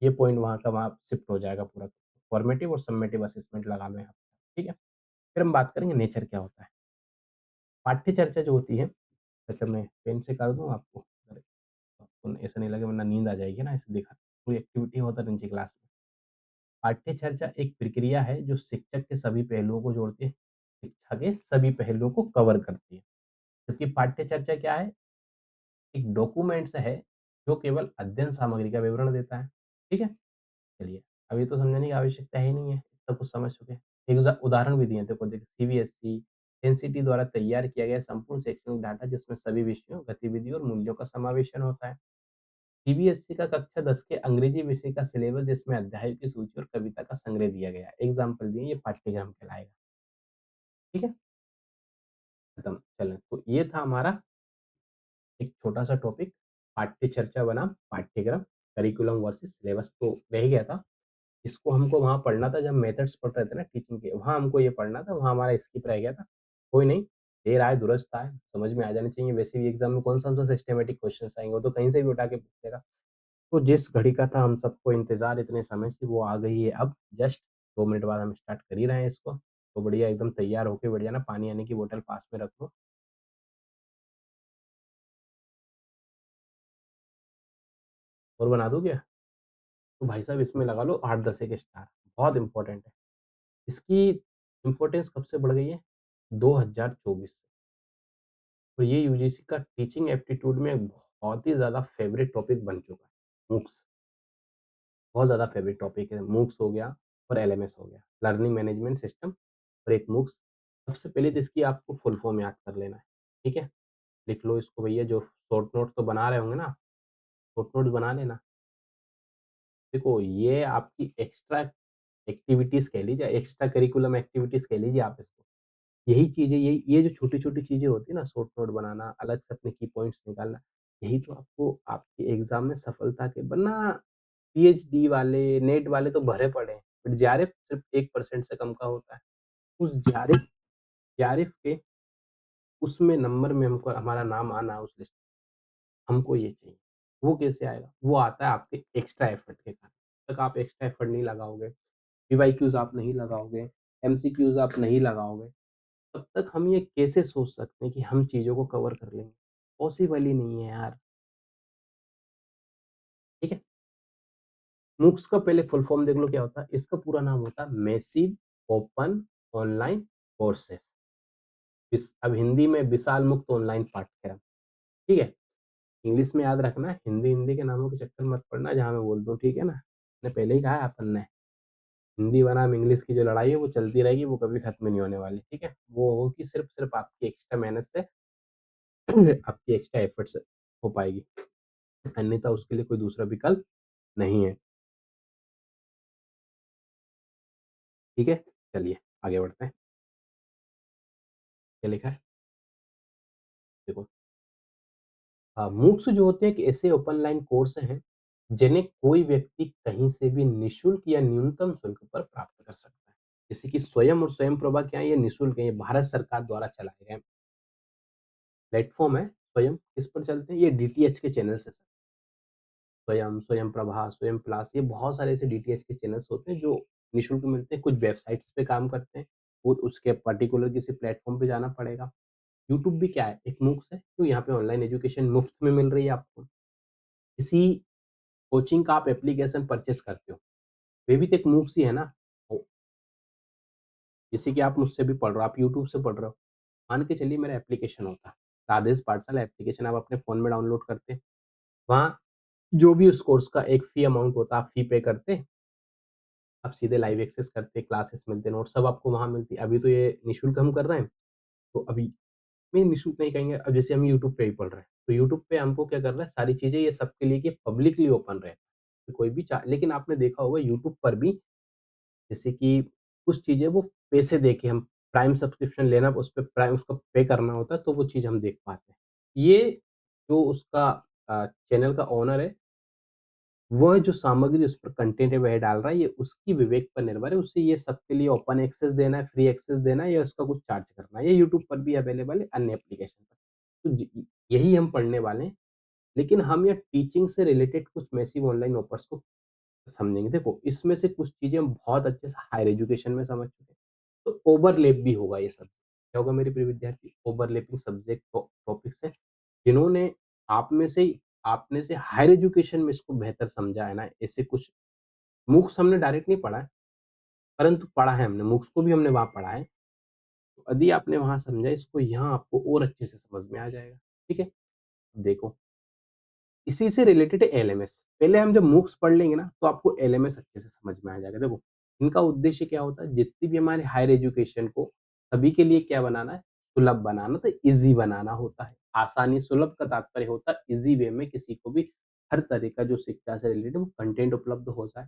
ये पॉइंट वहाँ का वहाँ शिफ्ट हो जाएगा पूरा। फॉर्मेटिव और समेटिव असेसमेंट लगा लो यहाँ, ठीक है? फिर हम बात करेंगे नेचर क्या होता है। पाठ्य चर्चा जो होती है, अच्छा मैं पेन से कर दूँ आपको? अरे! आपको ऐसा नहीं लगे वरना नींद आ जाएगी ना ऐसे देखा कोई एक्टिविटी होता रहनी चाहिए क्लास में। पाठ्य चर्चा एक प्रक्रिया है जो शिक्षक के सभी पहलुओं को जोड़ती है, शिक्षा के सभी पहलुओं को कवर करती है। जबकि पाठ्य चर्चा क्या है? एक डॉक्यूमेंट्स है जो केवल अध्ययन सामग्री का विवरण देता है। ठीक है? चलिए, अब ये तो समझने की आवश्यकता ही नहीं है, सब कुछ समझ चुके हैं। एक उदाहरण भी दिए हैं देखो सीबीएसई, एनसीटी द्वारा तैयार किया गया संपूर्ण शैक्षणिक डाटा जिसमें सभी विषयों, गतिविधियों और मूल्यों का समावेशन होता है। सीबीएसई का कक्षा 10 के अंग्रेजी विषय का सिलेबस जिसमें अध्यायों की सूची और कविता का संग्रह दिया गया है। एग्ज़ाम्पल दिए, ये पाठ्यक्रम कहलाएगा। ठीक है? खत्म। चलें, तो ये था हमारा एक छोटा-सा टॉपिक पाठ्य चर्चा बनाम पाठ्यक्रम, करिकुलम वर्सेस सिलेबस तो रह गया था। इसको हमको वहाँ पढ़ना था जब मेथड्स पढ़ रहे थे ना टीचिंग के, वहाँ हमको ये पढ़ना था, वहाँ हमारा स्किप रह गया था। कोई नहीं, देर आए दुरुस्त आए, समझ में आ जाने चाहिए। वैसे भी एग्ज़ाम में कौन-सा सिस्टमैटिक क्वेश्चन्स आएँगे, वो तो कहीं से भी उठा के पूछ लेगा। तो जिस घड़ी का था हम सबको इंतज़ार इतने समय से वो आ गई है अब जस्ट 2 मिनट बाद हम स्टार्ट कर ही रहे हैं इसको। तो बढ़िया एकदम तैयार होके बैठ जाना, पानी-वानी की बोतल पास में रख लो। और बना दोगे? तो भाई साहब इसमें लगा लो 8-10 एक स्टार, बहुत इम्पोर्टेंट है। इसकी इम्पोर्टेंस कब से बढ़ गई है? 2024 से। तो ये यूजीसी का टीचिंग एप्टीट्यूड में एक बहुत ही ज़्यादा फ़ेवरेट टॉपिक बन चुका है, मूक्स। बहुत ज़्यादा फ़ेवरेट टॉपिक है, मूक्स हो गया और एलएमएस हो गया, लर्निंग मैनेजमेंट सिस्टम और एक मूक्स। सबसे पहले तो इसकी आपको फुल फॉर्म याद कर लेना है, ठीक है? लिख लो इसको भैया, जो शॉर्ट नोट्स तो बना रहे होंगे ना, शॉर्ट नोट्स बना लेना। देखो ये आपकी एक्स्ट्रा एक्टिविटीज़ कह लीजिए, एक्स्ट्रा करिकुलम एक्टिविटीज़ कह लीजिए आप इसको। यही चीज़ें, यही ये जो छोटी-छोटी चीज़ें होती है ना, शॉर्ट नोट बनाना, अलग से अपने की पॉइंट्स निकालना, यही तो आपको आपके एग्ज़ाम में सफलता के, वरना पीएचडी वाले, नेट वाले तो भरे पड़े हैं, बट जेआरएफ सिर्फ़ 1% से कम का होता है। उस जेआरएफ जेआरएफ के उसमें नंबर में हमको हमारा नाम आना है उस लिस्ट में, हमको ये चाहिए। वो कैसे आएगा? वो आता है आपके एक्स्ट्रा एफर्ट के कारण। जब तक आप एक्स्ट्रा एफर्ट नहीं लगाओगे, पीवाईक्यूज़ आप नहीं लगाओगे, एमसीक्यूज़ आप नहीं लगाओगे, तब तक हम ये कैसे सोच सकते हैं कि हम चीज़ों को कवर कर लेंगे? पॉसिबल ही नहीं है यार, ठीक है? मूक्स का पहले फुल फॉर्म देख लो क्या होता है? इसका पूरा नाम होता है मैसिव ओपन ऑनलाइन कोर्सेज़। अब हिंदी में विशाल मुक्त ऑनलाइन पाठ्यक्रम, ठीक है? इंग्लिश में याद रखना, हिंदी हिंदी के नामों के चक्कर मत पड़ना जहाँ मैं बोल दूँ, ठीक है ना? मैंने पहले ही कहा है अपन ने, हिंदी बनाम इंग्लिश की जो लड़ाई है वो चलती रहेगी, वो कभी खत्म नहीं होने वाली, ठीक है? वो होगी सिर्फ़ आपकी एक्स्ट्रा मेहनत से, आपकी एक्स्ट्रा एफर्ट से हो पाएगी, अन्यथा उसके लिए कोई दूसरा विकल्प नहीं है, ठीक है? चलिए आगे बढ़ते हैं, क्या लिखा है? देखो, मूक्स जो होते हैं एक ऐसे ओपन लाइन कोर्स हैं, जिन्हें कोई व्यक्ति कहीं से भी निःशुल्क या न्यूनतम शुल्क पर प्राप्त कर सकता है। जैसे कि स्वयं और स्वयंप्रभा क्या है, ये निःशुल्क है, ये भारत सरकार द्वारा चलाए गए प्लेटफ़ॉर्म है। स्वयं किस पर चलते हैं? ये डीटीएच के चैनल्स है सर। स्वयं, स्वयंप्रभा, स्वयं प्लस, ये बहुत सारे ऐसे डीटीएच के चैनल्स होते हैं जो निःशुल्क मिलते हैं। कुछ वेबसाइट्स पे काम करते हैं, वो उसके पर्टिकुलर किसी प्लेटफ़ॉर्म पे जाना पड़ेगा। यूट्यूब भी क्या है? एक मूक्स है, तो यहाँ पे ऑनलाइन एजुकेशन मुफ्त में मिल रही है आपको। किसी कोचिंग का आप एप्लीकेशन परचेज़ करते हो, वे भी तो एक मूव्स ही है ना। ओ, जैसे कि आप मुझसे भी पढ़ रहे हो, आप यूट्यूब से पढ़ रहे हो, मान के चलिए मेरा एप्लीकेशन होता है, राधेश पाठशाला एप्लीकेशन आप अपने फ़ोन में डाउनलोड करते, वहाँ जो भी उस कोर्स का एक फ़ी अमाउंट होता है, आप फ़ी पे करते, आप सीधे लाइव एक्सेस करते, क्लासेस मिलते, नोट्स सब आपको वहाँ मिलती। अभी तो ये निःशुल्क हम कर रहे हैं, तो अभी नहीं, निःशुल्क नहीं कहेंगे, अब जैसे हम यूट्यूब पे ही पढ़ रहे हैं, तो यूट्यूब पे हमको क्या करना है, सारी चीज़ें ये सबके लिए कि पब्लिकली ओपन रहे, कि कोई भी चा लेकिन आपने देखा होगा यूट्यूब पर भी, जैसे कि कुछ चीज़ें वो पैसे दे के, हम प्राइम सब्सक्रिप्शन लेना, उस पे प्राइम उसको पे करना होता है, तो वो चीज़ हम देख पाते हैं। ये जो उसका चैनल का ओनर है, वह जो सामग्री उस पर कंटेंट है वह डाल रहा है, ये उसकी विवेक पर निर्भर है, उसे ये सबके लिए ओपन एक्सेस देना है, फ्री एक्सेस देना है या उसका कुछ चार्ज करना है। ये यूट्यूब पर भी अवेलेबल है, अन्य एप्लीकेशन पर। तो यही हम पढ़ने वाले हैं, लेकिन हम ये टीचिंग से रिलेटेड कुछ मैसिव ऑनलाइन ऑफर्स को समझेंगे। देखो, इसमें से कुछ चीज़ें हम बहुत अच्छे से हायर एजुकेशन में समझ चुके हैं, तो ओवरलैप भी होगा ये सब। क्या होगा मेरे प्रिय विद्यार्थी? ओवरलैपिंग सब्जेक्ट टॉपिक्स हैं, जिन्होंने आप में से हायर एजुकेशन में इसको बेहतर समझा है ना, ऐसे कुछ मूक्स हमने डायरेक्ट नहीं पढ़ा है, परंतु पढ़ा है हमने, मूक्स को भी हमने वहाँ पढ़ा है। तो यदि आपने वहाँ समझा, इसको यहाँ आपको और अच्छे से समझ में आ जाएगा, ठीक है? देखो, इसी से रिलेटेड है एलएमएस। पहले हम जब मूक्स पढ़ लेंगे ना, तो आपको एलएमएस अच्छे से समझ में आ जाएगा। देखो, इनका उद्देश्य क्या होता है, जितनी भी हमारे हायर एजुकेशन को सभी के लिए क्या बनाना है, सुलभ बनाना, तो ईज़ी बनाना होता है। आसानी, सुलभ का तात्पर्य होता है ईज़ी वे में किसी को भी हर तरह का जो शिक्षा से रिलेटेड वो कंटेंट उपलब्ध हो जाए।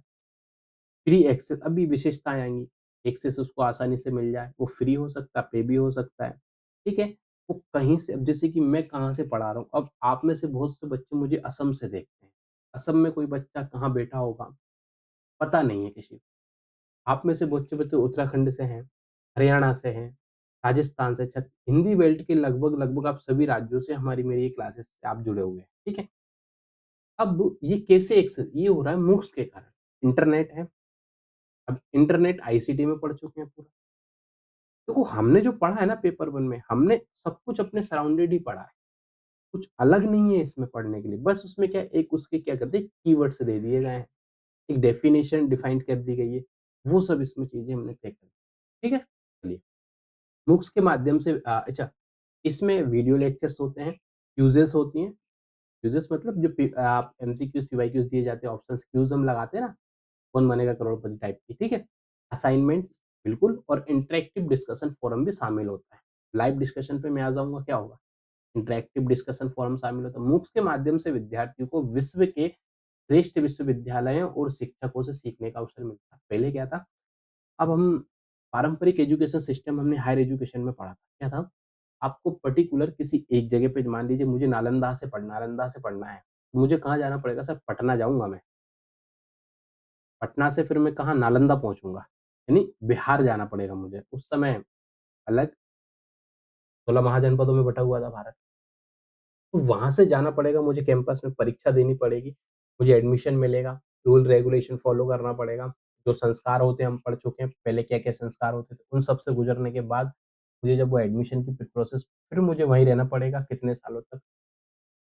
फ्री एक्सेस, अभी विशेषताएँ आएँगी, एक्सेस उसको आसानी से मिल जाए, वो फ्री हो सकता है, पे भी हो सकता है, ठीक है? वो कहीं से, अब जैसे कि मैं कहाँ से पढ़ा रहा हूँ, अब आप में से बहुत से बच्चे मुझे असम से देखते हैं। असम में कोई बच्चा कहाँ बैठा होगा, पता नहीं है किसी को। आप में से बहुत से बच्चे उत्तराखंड से हैं, हरियाणा से हैं, राजस्थान से, हिंदी बेल्ट के लगभग आप सभी राज्यों से हमारी मेरी ये क्लासेस से आप जुड़े हुए हैं, ठीक है? अब ये कैसे एक्सेस, ये हो रहा है मूक्स के कारण। इंटरनेट है, अब इंटरनेट आईसीटी में पढ़ चुके हैं पूरा। देखो, हमने जो पढ़ा है ना पेपर 1 में, हमने सब कुछ अपने सराउंडेड ही पढ़ा है। कुछ अलग नहीं है इसमें पढ़ने के लिए, बस उसमें क्या एक उसके क्या करते हैं कीवर्ड्स दे दिए गए हैं, एक डेफिनिशन डिफाइन कर दी गई है, वो सब इसमें चीज़ें हमने तय कर दी, ठीक है? चलिए, MOOCs के माध्यम से अच्छा इसमें वीडियो लेक्चर्स होते हैं, क्विज़ेज़ होती हैं, क्विज़ेज़ मतलब जो आप एमसीक्यूज़, पीवाईक्यूज़ दिए जाते हैं, ऑप्शंस क्यूज़ हम लगाते हैं ना, कौन बनेगा करोड़पति टाइप की, ठीक है? असाइनमेंट्स बिल्कुल और इंटरैक्टिव डिस्कशन फोरम भी शामिल होता है। लाइव डिस्कशन पे मैं आ जाऊँगा, क्या होगा? इंटरैक्टिव डिस्कशन फोरम शामिल होता है। MOOCs के माध्यम से विद्यार्थियों को विश्व के श्रेष्ठ विश्वविद्यालयों और शिक्षकों से सीखने का अवसर मिलता है। पहले क्या था, अब हम पारंपरिक एजुकेशन सिस्टम हमने हायर एजुकेशन में पढ़ा था। क्या था? आपको पर्टिकुलर किसी एक जगह पे मान लीजिए मुझे नालंदा से पढ़ना है। मुझे कहाँ जाना पड़ेगा सर? पटना जाऊँगा मैं। पटना से फिर मैं कहाँ नालंदा पहुँचूँगा। यानी बिहार जाना पड़ेगा मुझे। उस समय अलग 16 महाजनपदों में बँटा हुआ था भारत। तो वहाँ से जाना पड़ेगा मुझे कैंपस में परीक्षा देनी पड़ेगी, मुझे एडमिशन मिलेगा, रूल रेगुलेशन फ़ॉलो करना पड़ेगा, जो संस्कार होते हैं हम पढ़ चुके हैं, पहले क्या-क्या संस्कार होते थे, उन सब से गुज़रने के बाद मुझे जब वो एडमिशन की प्रोसेस फिर मुझे वहीं रहना पड़ेगा कितने सालों तक,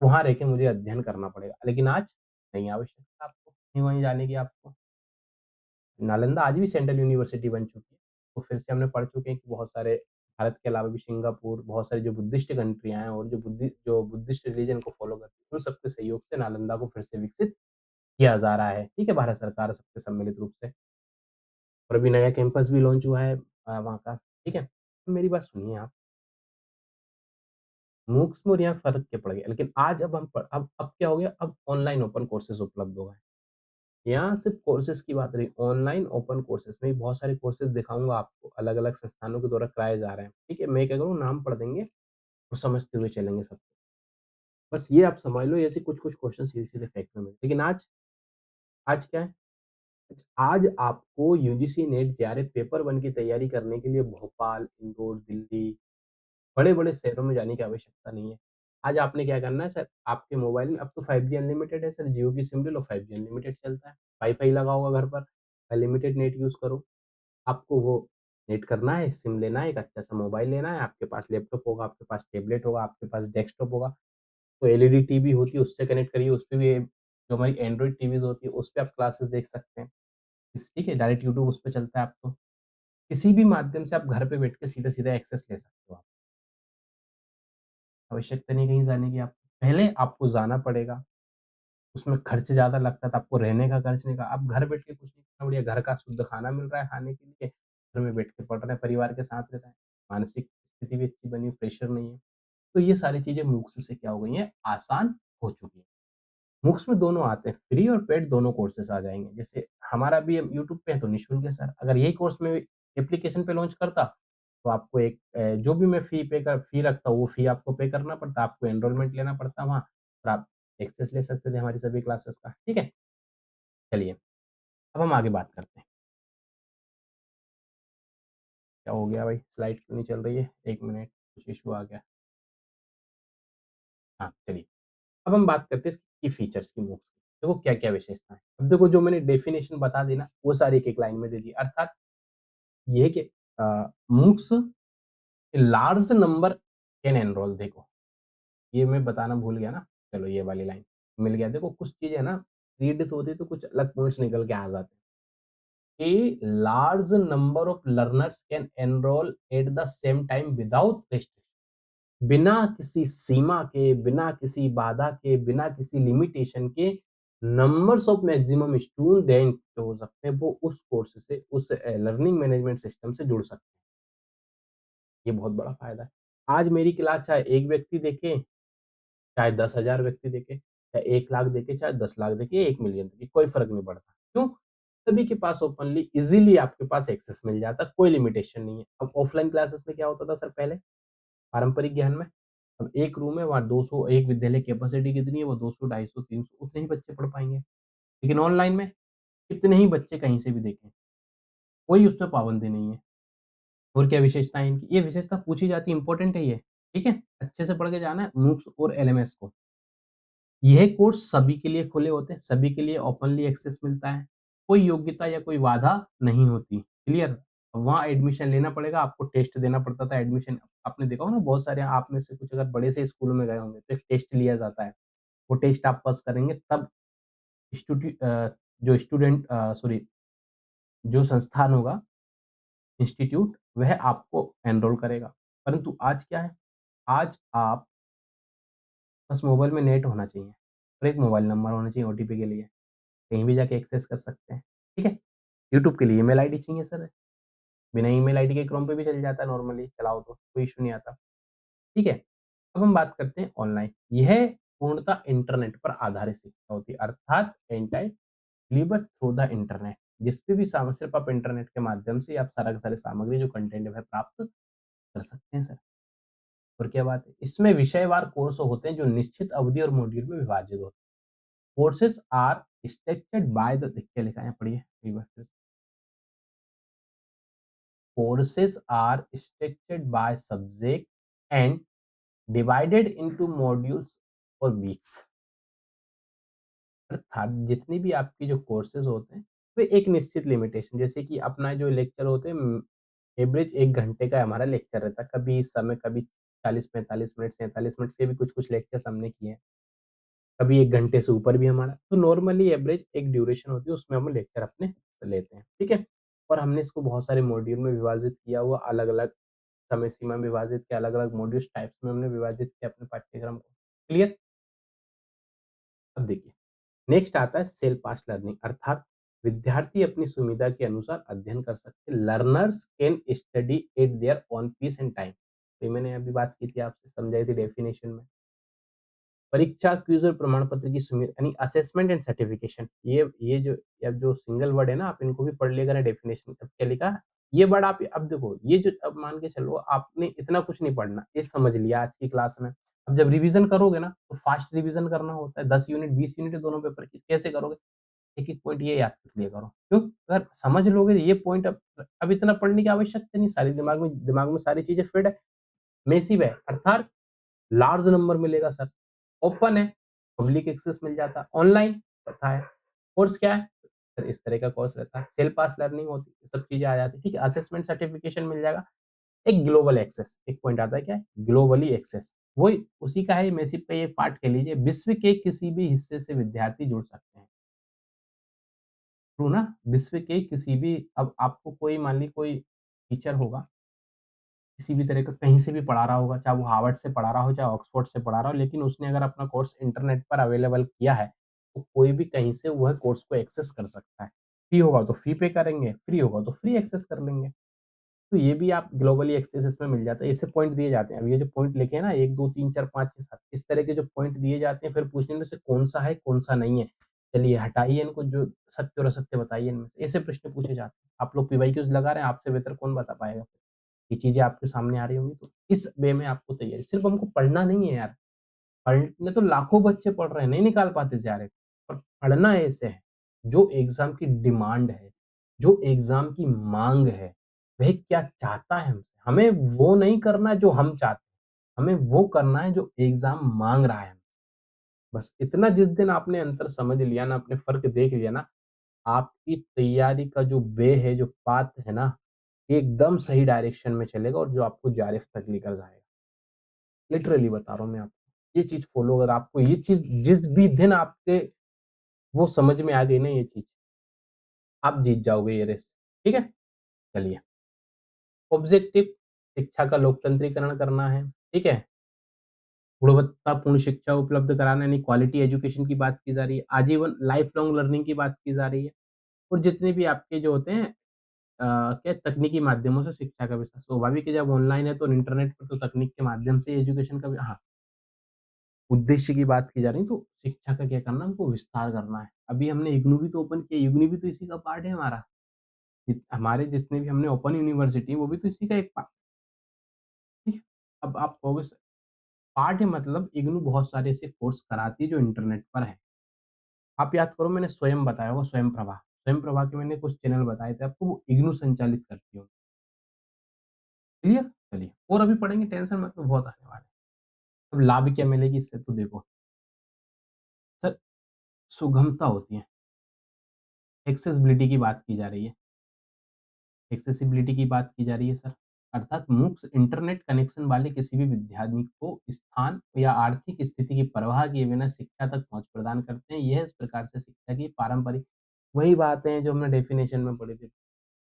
वहाँ रह के मुझे अध्ययन करना पड़ेगा। लेकिन आज नहीं आवश्यकता आपको, नहीं वहीं जाने की आपको। नालंदा आज भी सेंट्रल यूनिवर्सिटी बन चुकी है, तो फिर से हमने पढ़ चुके हैं कि बहुत सारे भारत के अलावा भी सिंगापुर, बहुत सारी जो बुद्धिस्ट कंट्रियाँ हैं और जो बुद्धिस्ट रिलीजन को फ़ॉलो करती हैं, उन सबके सहयोग से नालंदा को फिर से विकसित किया जा रहा है। ठीक है, भारत सरकार सबके सम्मिलित रूप से और अभी नया कैंपस भी लॉन्च हुआ है वहाँ का, ठीक है? तो मेरी बात सुनिए आप, मूक्स में और यहाँ फ़र्क क्या पड़ गया? लेकिन आज अब क्या हो गया, अब ऑनलाइन ओपन कोर्सेज़ उपलब्ध हो गए हैं। यहाँ सिर्फ़ कोर्सेज़ की बात रही, ऑनलाइन ओपन कोर्सेज़ में बहुत सारे कोर्सेज़ दिखाऊँगा आपको, अलग-अलग संस्थानों के द्वारा कराए जा रहे हैं, ठीक है? मैं क्या करूँ नाम पढ़ देंगे और समझते हुए चलेंगे सब। बस ये आप समझ लो ऐसे कुछ-कुछ क्वेश्चन सीधे-सीधे फेंक में मिले। लेकिन आज क्या है? आज आपको यूजीसी नेट जेआरएफ पेपर 1 की तैयारी करने के लिए भोपाल, इंदौर, दिल्ली, बड़े-बड़े शहरों में जाने की आवश्यकता नहीं है। आज आपने क्या करना है सर, आपके मोबाइल में अब तो 5G अनलिमिटेड है सर, जियो की सिम ले लो 5G अनलिमिटेड चलता है। वाई-फाई लगा होगा घर पर, अनलिमिटेड नेट यूज़ करो। आपको वो नेट करना है, सिम लेना है, एक अच्छा-सा मोबाइल लेना है, आपके पास लैपटॉप होगा, आपके पास टैबलेट होगा, आपके पास डेस्कटॉप होगा, तो एलईडी टीवी होती है उससे कनेक्ट करिए, उसपे भी जो हमारी एंड्रॉइड टीवीज़ होती है, उसपे आप क्लासेस देख सकते हैं। ठीक है, डायरेक्ट यूट्यूब उसपे चलता है अब तो। किसी भी माध्यम से आप घर पे बैठ के सीधा-सीधा एक्सेस ले सकते हो आप। आवश्यकता नहीं कहीं जाने की आपको। पहले आपको जाना पड़ेगा, उसमें खर्च ज़्यादा लगता था, आपको रहने का खर्च नहीं का अब घर बैठ के कुछ नहीं करना बढ़िया घर का शुद्ध खाना मिल रहा है खाने के लिए, घर में बैठ के पढ़ रहे हैं, परिवार के साथ रह रहे हैं, मानसिक स्थिति भी अच्छी बनी, प्रेशर नहीं है। तो ये सारी चीज़ें MOOCs से क्या हो गई हैं, आसान हो चुकी हैं। MOOCs में दोनों आते हैं, फ्री और पेड दोनों कोर्सेज़ आ जाएँगे। जैसे हमारा भी अब यूट्यूब पे है तो निःशुल्क है सर, अगर यही कोर्स मैं एप्लीकेशन पे लॉन्च करता, तो आपको जो भी मैं फ़ी रखता हूँ, वो फ़ी आपको पे करना पड़ता, आपको एनरोलमेंट लेना पड़ता वहाँ और आप एक्सेस ले सकते थे हमारी सभी क्लासेस का, ठीक है? चलिए, अब हम आगे बात करते हैं। क्या हो गया भाई, स्लाइड क्यों नहीं चल रही है? 1 मिनट, कुछ इश्यू आ गया। हाँ, चलिए। अब हम बात करते हैं इसकी फीचर्स की MOOCs की। देखो क्या-क्या विशेषता है। अब देखो जो मैंने डेफिनिशन बता दी ना, वो सारी एक-एक लाइन में दे दी। अर्थात ये है कि MOOCs large number can enrol देखो, ये मैं बताना भूल गया ना, चलो ये वाली लाइन मिल गया। देखो कुछ चीज़ें ना रीड तो होती है तो कुछ अलग पॉइंट्स निकल के आ जाते हैं। A large number of learners can enroll at the same time without restriction बिना किसी सीमा के, बिना किसी बाधा के, बिना किसी लिमिटेशन के नंबर्स ऑफ मैक्सिमम स्टूडेंट जो हो सकते हैं वो उस कोर्स से उस लर्निंग मैनेजमेंट सिस्टम से जुड़ सकते हैं। ये बहुत बड़ा फ़ायदा है। आज मेरी क्लास चाहे 1 व्यक्ति देखे, चाहे 10,000 व्यक्ति देखे, चाहे 1 लाख देखे, चाहे 10 लाख देखे, 1 मिलियन देखे, कोई फ़र्क नहीं पड़ता। क्यों? सभी के पास ओपनली ईज़िली आपके पास एक्सेस मिल जाता है, कोई लिमिटेशन नहीं है। अब ऑफ़लाइन क्लासेस में क्या होता था सर पहले, पारंपरिक ज्ञान में? अब एक रूम है वहाँ 200 एक विद्यालय की कैपेसिटी कितनी है वो 200, 250, 300 उतने ही बच्चे पढ़ पाएँगे। लेकिन ऑनलाइन में कितने ही बच्चे कहीं से भी देखें, कोई उसपे पाबंदी नहीं है। और क्या विशेषताएँ इनकी? ये विशेषता पूछी जाती है, इम्पोर्टेंट है ये, ठीक है? अच्छे से पढ़ के जाना है MOOCs और LMS को। यह कोर्स सभी के लिए खुले होते हैं, सभी के लिए ओपनली एक्सेस मिलता है। कोई योग्यता या कोई बाधा नहीं होती, क्लियर? वहाँ एडमिशन लेना पड़ेगा, आपको टेस्ट देना पड़ता था एडमिशन आपने देखा होगा ना बहुत सारे आप में से कुछ अगर बड़े से स्कूलों में गए होंगे तो एक टेस्ट लिया जाता है। वो टेस्ट आप पास करेंगे तब जो स्टूडेंट सॉरी जो संस्थान होगा, इंस्टीट्यूट वह आपको एनरोल करेगा। परंतु आज क्या है? आज आप बस मोबाइल में नेट होना चाहिए और एक मोबाइल नंबर होना चाहिए ओटीपी के लिए। कहीं भी जाके एक्सेस कर सकते हैं, ठीक है? यूट्यूब के लिए ईमेल आईडी चाहिए सर, बिना ईमेल आईडी के क्रोम पे भी चल जाता है नॉर्मली चलाओ तो, कोई इश्यू नहीं आता, ठीक है? अब हम बात करते हैं ऑनलाइन। यह पूर्णतः इंटरनेट पर आधारित शिक्षा होती है अर्थात entire delivered through the internet. जिस पे भी सिर्फ आप इंटरनेट के माध्यम से आप सारा का सारे सामग्री जो कंटेंट है वह प्राप्त कर सकते हैं सर। और क्या बात है? इसमें विषयवार कोर्स होते हैं जो निश्चित अवधि और मॉड्यूल में विभाजित होते हैं। Courses are structured by the लिख के लिखा है पढ़िए एक बार फिर से। Courses are structured by subject and divided into modules or weeks। अर्थात जितनी भी आपकी जो कोर्सेज होते हैं वे एक निश्चित लिमिटेशन जैसे कि अपना जो लेक्चर होते हैं एवरेज 1 घंटे का हमारा लेक्चर रहता है कभी इस समय कभी 40-45 मिनट 47 मिनट से भी कुछ कुछ लेक्चर्स हमने किए हैं कभी 1 घंटे से ऊपर भी हमारा तो नॉर्मली एवरेज एक ड्यूरेशन होती है उसमें हम लेक्चर अपने लेते हैं ठीक है और हमने इसको बहुत सारे मॉड्यूल में विभाजित किया हुआ अलग अलग समय सीमा में विभाजित किया अलग अलग मॉड्यूल्स टाइप्स में हमने विभाजित किया अपने पाठ्यक्रम को क्लियर अब देखिए नेक्स्ट आता है सेल्फ पास लर्निंग अर्थात विद्यार्थी अपनी सुविधा के अनुसार अध्ययन कर सकते हैं learners can study at their own pace and time तो ये मैंने अभी बात की थी आपसे समझाई थी डेफिनेशन में परीक्षा क्विज और प्रमाण पत्र की सुविधा यानी असेसमेंट एंड सर्टिफिकेशन ये जो अब जो सिंगल वर्ड है ना आप इनको भी पढ़ लिया करें डेफिनेशन अब क्या लिखा ये वर्ड आप अब देखो ये जो अब मान के चलो आपने इतना कुछ नहीं पढ़ना ये समझ लिया आज की क्लास में अब जब रिवीजन करोगे ना तो फास्ट रिवीजन करना होता है 10 यूनिट 20 यूनिट दोनों पेपर की कैसे करोगे एक एक पॉइंट ये याद कर लिया करो क्यों अगर समझ लोगे ये पॉइंट अब इतना पढ़ने की आवश्यकता नहीं सारी दिमाग में सारी चीजें फिट है मेसिव है अर्थात लार्ज नंबर मिलेगा सर ओपन है पब्लिक एक्सेस मिल जाता है ऑनलाइन पता है कोर्स क्या है सर इस तरह का कोर्स रहता है सेल्फ पास लर्निंग होती है सब चीजें आ जाती है ठीक है असेसमेंट सर्टिफिकेशन मिल जाएगा एक ग्लोबल एक्सेस एक पॉइंट आता है क्या है ग्लोबली एक्सेस वही उसी का है मेसिप का ये पार्ट कह लीजिए विश्व के किसी भी हिस्से से विद्यार्थी जुड़ सकते हैं ट्रू ना विश्व के किसी भी अब आपको कोई मान ली कोई टीचर होगा किसी भी तरह का कहीं से भी पढ़ा रहा होगा, चाहे वो हार्वर्ड से पढ़ा रहा हो, चाहे ऑक्सफोर्ड से पढ़ा रहा हो, लेकिन उसने अगर अपना कोर्स इंटरनेट पर अवेलेबल किया है, तो कोई भी कहीं से वह कोर्स को एक्सेस कर सकता है। फ़ी होगा तो फ़ी पे करेंगे, फ्री होगा तो फ्री एक्सेस कर लेंगे। तो ये भी आप ग्लोबली एक्सेस इसमें मिल जाता है, ऐसे पॉइंट दिए जाते हैं। अब ये जो पॉइंट लिखे हैं ना 1, 2, 3, 4, 5, 6, 7 इस तरह के जो पॉइंट दिए जाते हैं, फिर पूछने में से कौन-सा है, कौन-सा नहीं है। चलिए हटाइए इनको जो सत्य और असत्य बताइए इनमें से, ऐसे प्रश्न पूछे जाते हैं। आप लोग पीवाईक्यूज़ लगा रहे हैं, आपसे बेहतर कौन बता पाएगा? ये चीज़ें आपके सामने आ रही होंगी, तो इस वे में आपको तैयारी सिर्फ़ हमको पढ़ना नहीं है यार, पढ़ने तो लाखों बच्चे पढ़ रहे हैं, नहीं निकाल पाते सारे, पर पढ़ना ऐसे है, जो एग्ज़ाम की डिमांड है, जो एग्ज़ाम की माँग है, वह क्या चाहता है हमसे, हमें वो नहीं करना है जो हम चाहते हैं, हमें वो करना है जो एग्ज़ाम माँग रहा है हमसे। बस इतना जिस दिन आपने अंतर समझ लिया ना, आपने फ़र्क देख लिया ना, आपकी तैयारी का जो वे है, जो पाथ है ना, एकदम सही डायरेक्शन में चलेगा और जो आपको जेआरएफ तक लेकर जाएगा। लिटरली बता रहा हूँ मैं आपको। ये चीज़ फ़ॉलो अगर आपको ये चीज़ जिस भी दिन आपके वो समझ में आ गई ना ये चीज़, आप जीत जाओगे ये रेस। ठीक है? चलिए, ऑब्जेक्टिव शिक्षा का लोकतंत्रीकरण करना है। ठीक है? गुणवत्तापूर्ण शिक्षा उपलब्ध कराना यानी क्वालिटी एजुकेशन की बात की जा रही है। आजीवन लाइफ लॉन्ग लर्निंग की बात की जा रही है और जितने भी आपके जो होते हैं क्या तकनीकी माध्यमों से शिक्षा का विस्तार स्वाभाविक है जब ऑनलाइन है तो इंटरनेट पर तो तकनीक के माध्यम से एजुकेशन का भी हाँ, उद्देश्य की बात की जा रही है तो शिक्षा का क्या करना है हमको विस्तार करना है। अभी हमने इग्नू भी तो ओपन किया, इग्नू भी तो इसी का पार्ट है हमारा। हमारे जितने भी हमने ओपन यूनिवर्सिटी वो भी तो इसी का एक पार्ट ठीक है। अब आप कहोगे सर पार्ट है मतलब इग्नू बहुत सारे ऐसे कोर्स कराती है जो इंटरनेट पर है। आप याद करो मैंने स्वयं बताया होगा स्वयं प्रभा के मैंने कुछ चैनल बताए थे आपको वो इग्नू संचालित करती है। क्लियर? चलिए और अभी पढ़ेंगे टेंशन मतलब बहुत आने वाला है। अब लाभ क्या मिलेगी इससे तो देखो सर सुगमता होती है, एक्सेसिबिलिटी की बात की जा रही है, एक्सेसिबिलिटी की बात की जा रही है सर। अर्थात MOOCs इंटरनेट कनेक्शन वाले किसी भी विद्यार्थी को स्थान या आर्थिक स्थिति की परवाह किए बिना शिक्षा तक पहुँच प्रदान करते हैं। यह इस प्रकार से शिक्षा की पारंपरिक वही बातें हैं जो हमने डेफिनेशन में पढ़ी थी।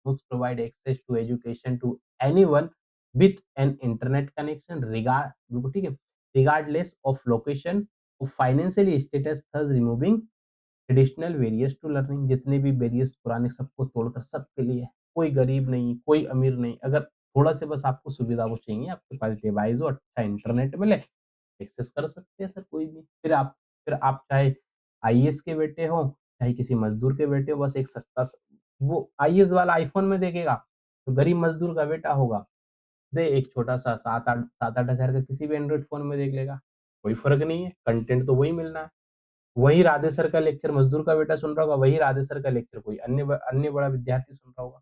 Books provide access to education to anyone with an internet connection बिल्कुल ठीक है, regardless of location of financial status, thus removing traditional barriers to learning. जितने भी बैरियर्स पुराने सबको तोड़कर सबके लिए है। कोई गरीब नहीं, कोई अमीर नहीं, अगर थोड़ा-सा बस आपको सुविधा वो चाहिए, आपके पास डिवाइस हो, अच्छा इंटरनेट मिले, एक्सेस कर सकते हैं सर कोई भी। फिर आप चाहे आईएएस के बेटे हो, चाहे किसी मज़दूर के बेटे हो, बस एक सस्ता स वो आईएएस वाला आईफ़ोन में देखेगा, तो गरीब मज़दूर का बेटा होगा, दे एक छोटा-सा 7-8 हज़ार का किसी भी एंड्रॉइड फ़ोन में देख लेगा। कोई फ़र्क नहीं है, कंटेंट तो वही मिलना है। वही राधे सर का लेक्चर मज़दूर का बेटा सुन रहा होगा, वही राधे सर का लेक्चर कोई अन्य बड़ा विद्यार्थी सुन रहा होगा।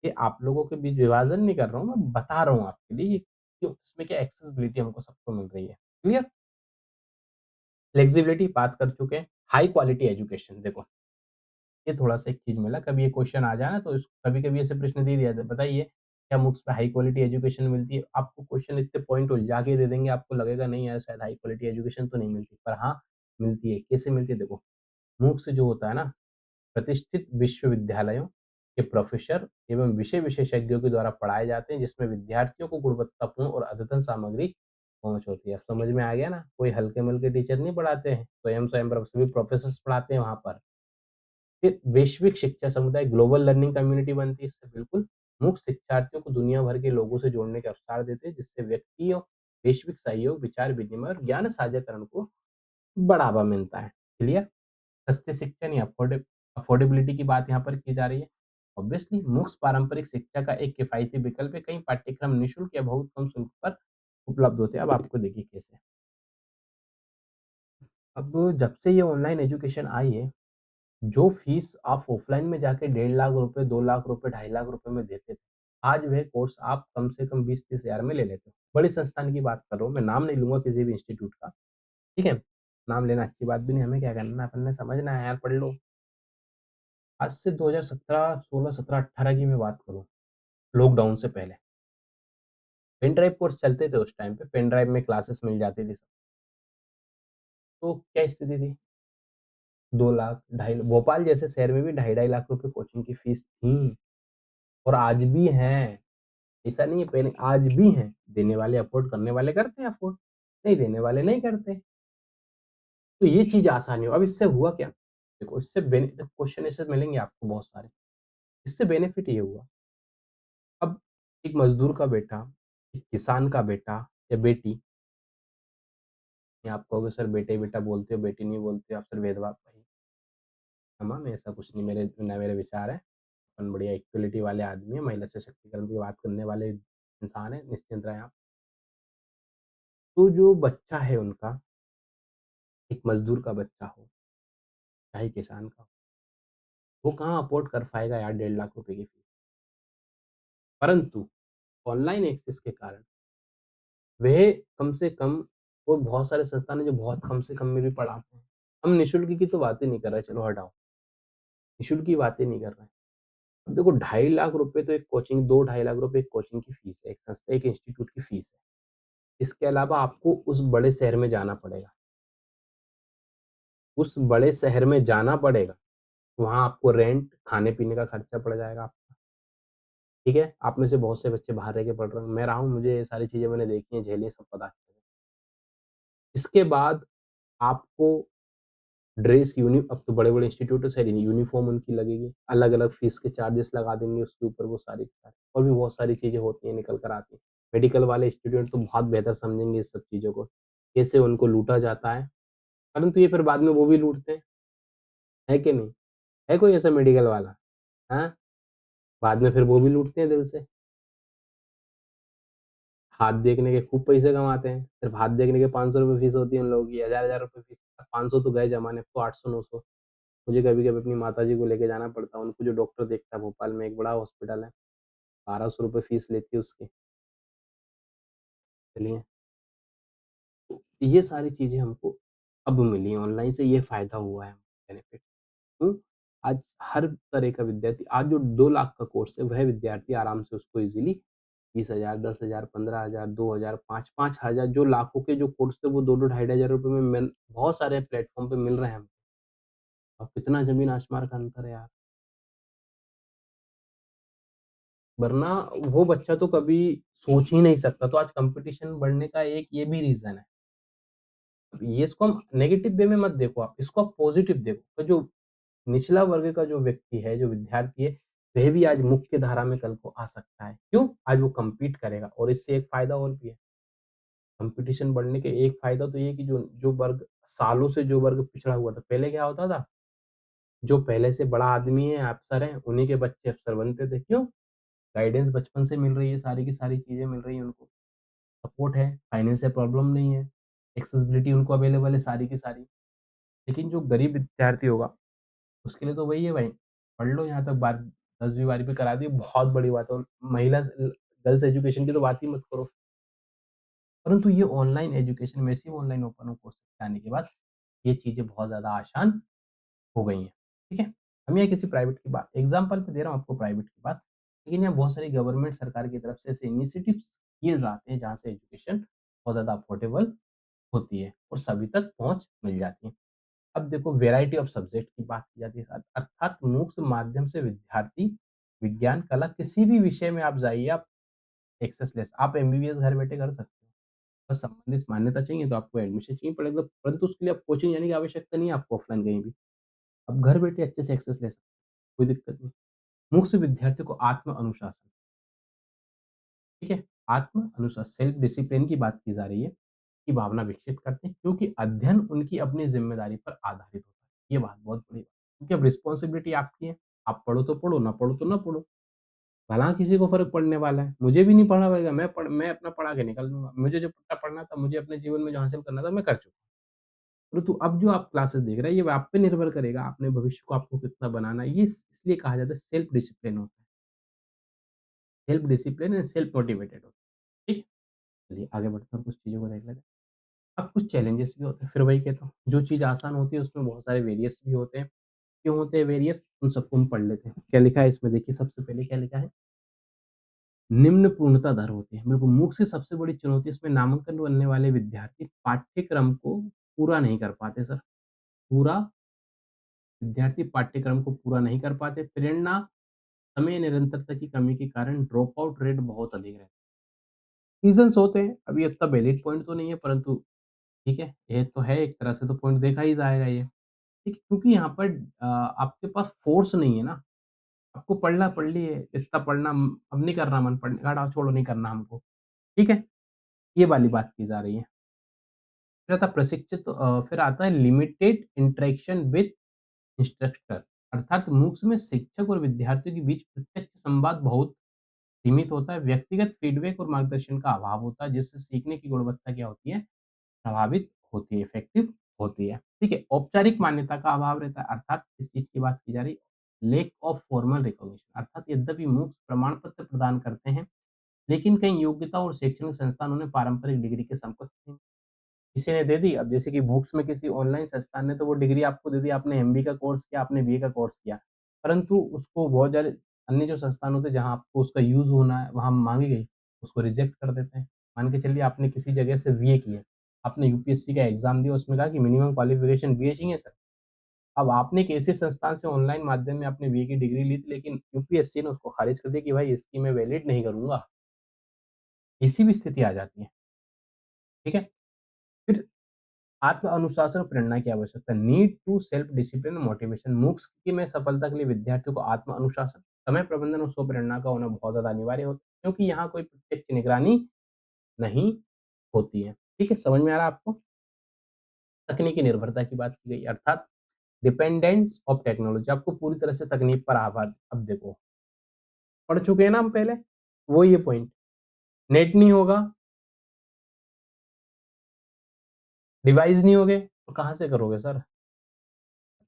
ये आप लोगों के बीच विभाजन नहीं कर रहा हूँ, मैं बता रहा हूँ आपके लिए ये क्यों इसमें क्या एक्सेसिबिलिटी हमको सबको मिल रही है। क्लियर? फ्लेक्सिबिलिटी बात कर चुके हैं। हाई क्वालिटी एजुकेशन देखो, ये थोड़ा-सा एक चीज़ मिला, कभी ये क्वेश्चन आ जाए ना तो इस कभी-कभी ऐसे प्रश्न दे दिया जाता है, बताइए क्या MOOCs पे हाई क्वालिटी एजुकेशन मिलती है? आपको क्वेश्चन इतने पॉइंट उलझा के दे देंगे, आपको लगेगा नहीं यार शायद हाई क्वालिटी एजुकेशन तो नहीं मिलती, पर हाँ, मिलती है। कैसे मिलती है देखो, MOOCs जो होता है ना प्रतिष्ठित विश्वविद्यालयों के प्रोफेसर एवं विषय विशेषज्ञों के द्वारा पढ़ाए जाते हैं जिसमें विद्यार्थियों को गुणवत्तापूर्ण और अद्यतन सामग्री पहुंच होती है। अब समझ में आ गया ना, कोई हल्के मलके टीचर नहीं पढ़ाते हैं, स्वयं स्वयं सभी प्रोफेसर पढ़ाते हैं वहां पर। फिर वैश्विक शिक्षा समुदाय ग्लोबल लर्निंग कम्युनिटी बनती है इससे बिल्कुल। मुख्य शिक्षार्थियों को दुनिया भर के लोगों से जोड़ने के अवसर देते हैं जिससे व्यक्तियों वैश्विक सहयोग विचार विनिमय और ज्ञान साझाकरण को बढ़ावा मिलता है। क्लियर? सस्ती शिक्षा नहीं अफोर्डेबिलिटी की बात यहाँ पर की जा रही है। ऑब्वियसली MOOCs पारंपरिक शिक्षा का एक किफ़ायती विकल्प है। कई पाठ्यक्रम निःशुल्क या बहुत कम शुल्क पर उपलब्ध होते हैं। अब आपको देखिए कैसे। अब जब से ये ऑनलाइन एजुकेशन आई है, जो फीस आप ऑफलाइन में जाके 1.5 लाख रुपए, 2 लाख रुपए, 2.5 लाख रुपए में देते थे, आज वह कोर्स आप कम से कम 20-30 हज़ार में ले लेते हो। बड़े संस्थान की बात कर रहा हूँ, मैं नाम नहीं लूँगा किसी भी इंस्टीट्यूट का, ठीक है? नाम लेना अच्छी बात भी नहीं, हमें क्या करना है, अपन ने समझना है यार, पढ़ लो। आज से 2017, 16, 17, 18 की मैं बात करूँ, लॉकडाउन से पहले, पेन ड्राइव कोर्स चलते थे उस टाइम पे, पेन ड्राइव में क्लासेस मिल जाती थी सब। तो क्या स्थिति थी? 2 लाख, ढाई भोपाल जैसे शहर में भी ढाई ढाई लाख रुपए कोचिंग की फीस थी और आज भी हैं। ऐसा नहीं है पहले आज भी हैं। देने वाले अफ़ोर्ड करने वाले करते हैं अफ़ोर्ड, नहीं देने वाले नहीं करते। तो ये चीज़ आसानी हो अब इससे हुआ क्या? देखो इससे क्वेश्चन ऐसे मिलेंगे आपको बहुत सारे। इससे बेनिफिट ये हुआ, अब एक मज़दूर का बेटा, एक किसान का बेटा या बेटी या आप कहोगे सर बेटे-बेटा बोलते हो, बेटी नहीं बोलते हो, आप सर भेदभाव भाई क्षमा में ऐसा कुछ नहीं मेरे ना मेरे विचार हैं। अपन बढ़िया इक्वालिटी वाले आदमी हैं, महिला सशक्तिकरण की बात करने वाले इंसान हैं, निश्चिंत रहें आप। तो जो बच्चा है उनका, एक मज़दूर का बच्चा हो, चाहे किसान का हो, वो कहाँ अफ़ोर्ड कर पाएगा यार 1.5 लाख रुपए की फीस। परंतु ऑनलाइन एक्सेस के कारण वह कम से कम और बहुत सारे संस्थान हैं जो बहुत कम से कम में भी पढ़ाते हैं। हम निःशुल्क की तो बात ही नहीं कर रहे, चलो हटाओ, निःशुल्क की बात ही नहीं कर रहे हैं। अब देखो 2.5 लाख रुपए तो एक कोचिंग 2 ढाई लाख रुपए एक कोचिंग की फीस है, एक संस्था एक इंस्टीट्यूट की फीस है। इसके अलावा आपको उस बड़े शहर में जाना पड़ेगा, उस बड़े शहर में जाना पड़ेगा, वहाँ आपको रेंट, खाने-पीने का खर्चा पड़ जाएगा आपका, ठीक है? आप में से बहुत से बच्चे बाहर रह के पढ़ रहे हैं, मैं रहा हूँ, मुझे ये सारी चीज़ें मैंने देखी हैं, झेली हैं, सब पता है। इसके बाद आपको ड्रेस अब तो बड़े-बड़े इंस्टीट्यूट है, सारी यूनिफ़ॉर्म उनकी लगेगी, अलग-अलग फ़ीस के चार्जेस लगा देंगे उसके ऊपर वो सारी की सारी और भी बहुत सारी चीज़ें होती हैं, निकल कर आती हैं। मेडिकल वाले स्टूडेंट तो बहुत बेहतर समझेंगे इस सब चीज़ों को, कैसे उनको लूटा जाता है, परंतु ये फिर बाद में वो भी लूटते हैं, है कि नहीं? है कोई ऐसा मेडिकल वाला? हाँ? बाद में फिर वो भी लूटते हैं दिल से। हाथ देखने के खूब पैसे कमाते हैं, सिर्फ़ हाथ देखने के ₹500 फ़ीस होती है उन लोगों की, हज़ार-हज़ार रुपए फ़ीस, 500 तो गए ज़माने, अब तो 800-900। मुझे कभी-कभी अपनी माताजी को लेके जाना पड़ता है, उनको जो डॉक्टर देखता है भोपाल में एक बड़ा हॉस्पिटल है, ₹1200 फ़ीस लेती है उसकी। चलिए, तो ये सारी चीज़ें हमको अब मिली हैं ऑनलाइन से ये फ़ायदा हुआ है बेनिफिट। हुँ, आज हर तरह का विद्यार्थी आज जो 2 लाख का कोर्स है, वह विद्यार्थी आराम से उसको ईज़िली 20,000, 10,000, 15,000, 2,000, 5,000 जो लाखों के जो कोर्स थे वो 2-2 ढाई-ढाई हज़ार रुपए में मिल बहुत सारे प्लेटफ़ॉर्म पे मिल रहे हैं हमको। अब कितना ज़मीन आसमान का अंतर है यार। वरना वो बच्चा तो कभी सोच ही नहीं सकता। तो आज कॉम्पिटिशन बढ़ने का एक ये भी रीज़न है। अब ये इसको हम नेगेटिव वे में मत देखो आप, इसको आप पॉज़िटिव देखो। तो जो निचला वर्ग का जो व्यक्ति है, जो विद्यार्थी है, वह भी आज मुख्य धारा में कल को आ सकता है। क्यों? आज वो कम्पीट करेगा और इससे एक फ़ायदा और भी है। कॉम्पिटिशन बढ़ने के एक फ़ायदा तो ये है कि जो जो वर्ग सालों से जो वर्ग पिछड़ा हुआ था, पहले क्या होता था? जो पहले से बड़ा आदमी है, अफ़सर है, उन्हीं के बच्चे अफ़सर बनते थे। क्यों? गाइडेंस बचपन से मिल रही है, सारी की सारी चीज़ें मिल रही हैं उनको। सपोर्ट है, फाइनेंशियल प्रॉब्लम नहीं है, एक्सेसिबिलिटी उनको अवेलेबल है सारी की सारी। लेकिन जो गरीब विद्यार्थी होगा, उसके लिए तो वही है भाई, पढ़ लो यहाँ तक बार 10वीं 12वीं पे करा दी, बहुत बड़ी बात है और महिला गर्ल्स एजुकेशन की तो बात ही मत करो। परंतु ये online education massive online open course आने के बाद ये चीज़ें बहुत ज़्यादा आसान हो गई हैं, ठीक है? हम यहाँ किसी प्राइवेट की बात एग्ज़ाम्पल पे दे रहा हूँ आपको प्राइवेट की बात, लेकिन यहाँ बहुत सारी गवर्नमेंट सरकार की तरफ से ऐसे इनिशिएटिव्स किए जाते हैं जहाँ से एजुकेशन बहुत ज़्यादा अफोर्डेबल होती है और सभी तक पहुँच मिल जाती है। अब देखो वैरायटी ऑफ सब्जेक्ट की बात की जाती है अर्थात MOOCs माध्यम से विद्यार्थी विज्ञान, कला किसी भी विषय में आप जाइए आप एक्सेस लेस आप एमबीबीएस घर बैठे कर सकते हो। बस संबंधित मान्यता चाहिए तो आपको एडमिशन चाहिए पड़ेगा, परंतु उसके लिए आप कोचिंग जाने की आवश्यकता नहीं है आपको ऑफलाइन कहीं भी। आप घर बैठे अच्छे से एक्सेस ले सकते हो, कोई दिक्कत नहीं। MOOCs से विद्यार्थियों को आत्म अनुशासन, ठीक है? आत्म अनुशासन सेल्फ डिसिप्लिन की बात की जा रही है, की भावना विकसित करते हैं क्योंकि अध्ययन उनकी अपनी ज़िम्मेदारी पर आधारित होता है। ये बात बहुत बड़ी बात है क्योंकि अब रिस्पॉन्सिबिलिटी आपकी है। आप पढ़ो तो पढ़ो, ना पढ़ो तो ना पढ़ो। भला किसी को फ़र्क पड़ने वाला है। मुझे भी नहीं पढ़ना पड़ेगा, मैं अपना पढ़ा के निकल लूँगा। मुझे जो पढ़ना था, मुझे अपने जीवन में जो हासिल करना था, मैं कर चुका। परंतु अब जो आप क्लासेस देख रहे हैं, ये आप पे निर्भर करेगा, अपने भविष्य को आपको कितना बनाना है। ये इसलिए कहा जाता है सेल्फ डिसिप्लिन होता है। Self discipline and self motivated होता है। ठीक? चलिए आगे बढ़ते हैं और कुछ चीज़ों को देख लेते हैं। अब कुछ चैलेंजेस भी होते हैं, फिर वही कहता हूँ, जो चीज़ आसान होती है उसमें बहुत सारे वेरिएस भी होते हैं। क्यों होते हैं वेरिएस? उन सबको हम पढ़ लेते हैं। क्या लिखा है इसमें देखिए सबसे पहले क्या लिखा है? निम्न पूर्णता दर होती है। बिल्कुल MOOC की सबसे बड़ी चुनौती इसमें नामांकन बनने वाले विद्यार्थी पाठ्यक्रम को पूरा नहीं कर पाते सर। पूरा विद्यार्थी पाठ्यक्रम को पूरा नहीं कर पाते। प्रेरणा, समय निरंतरता की कमी के कारण ड्रॉप आउट रेट बहुत अधिक रहता है। रीज़न्स होते हैं, अभी इतना वैलिड पॉइंट तो नहीं है परंतु ठीक है, ये तो है एक तरह से तो पॉइंट देखा ही जाएगा ये। ठीक है, क्योंकि यहाँ पर आपके पास फ़ोर्स नहीं है ना, आपको पढ़ना पढ़ लिए, इतना पढ़ना अब नहीं कर रहा मन पढ़ने का, हटाओ छोड़ो नहीं करना हमको, ठीक है? ये वाली बात की जा रही है। फिर आता है लिमिटेड इंटरेक्शन विद इंस्ट्रक्टर अर्थात MOOCs में शिक्षक और विद्यार्थियों के बीच प्रत्यक्ष संवाद बहुत सीमित होता है। व्यक्तिगत फीडबैक और मार्गदर्शन का अभाव होता है, जिससे सीखने की गुणवत्ता क्या होती है? प्रभावित होती है, इफेक्टिव होती है। ठीक है, औपचारिक मान्यता का अभाव रहता है अर्थात इस चीज़ की बात की जा रही है लैक ऑफ फॉर्मल रिकॉग्निशन अर्थात यद्यपि MOOCs प्रमाण पत्र प्रदान करते हैं, लेकिन कई योग्यता और शैक्षणिक संस्थान उन्हें पारंपरिक डिग्री के समकक्ष नहीं किसी ने दे दी, अब जैसे कि बुक्स में किसी ऑनलाइन संस्थान ने तो वो डिग्री आपको दे दी, आपने एमबी का कोर्स किया, आपने बीए का कोर्स किया। परंतु उसको बहुत सारे अन्य जो संस्थान होते हैं जहाँ आपको उसका यूज़ होना है, वहाँ माँगी गई, उसको रिजेक्ट कर देते हैं। मान के चलिए आपने किसी जगह से बीए किया, आपने यूपीएससी का एग्ज़ाम दिया, उसमें कहा कि मिनिमम क्वालिफ़िकेशन बीए चाहिए सर। अब आपने एक ऐसे संस्थान से ऑनलाइन माध्यम में आपने बीए की डिग्री ली थी, लेकिन यूपीएससी ने उसको खारिज कर दिया कि भाई इसकी मैं वैलिड नहीं करूँगा। ऐसी भी स्थिति आ जाती है, ठीक है? फिर आत्म अनुशासन और प्रेरणा की आवश्यकता need to self discipline motivation MOOCs की में सफलता के लिए विद्यार्थियों को आत्म अनुशासन समय प्रबंधन और स्व प्रेरणा का होना बहुत ज्यादा अनिवार्य होता है क्योंकि यहाँ कोई प्रत्यक्ष निगरानी नहीं होती है ठीक है समझ में आ रहा है आपको तकनीकी निर्भरता की बात की गई अर्थात डिपेंडेंस ऑफ टेक्नोलॉजी आपको पूरी तरह से तकनीक पर आभार अब देखो पढ़ चुके हैं ना हम पहले वो ये पॉइंट नेट नहीं होगा डिवाइस नहीं होगे तो कहाँ से करोगे सर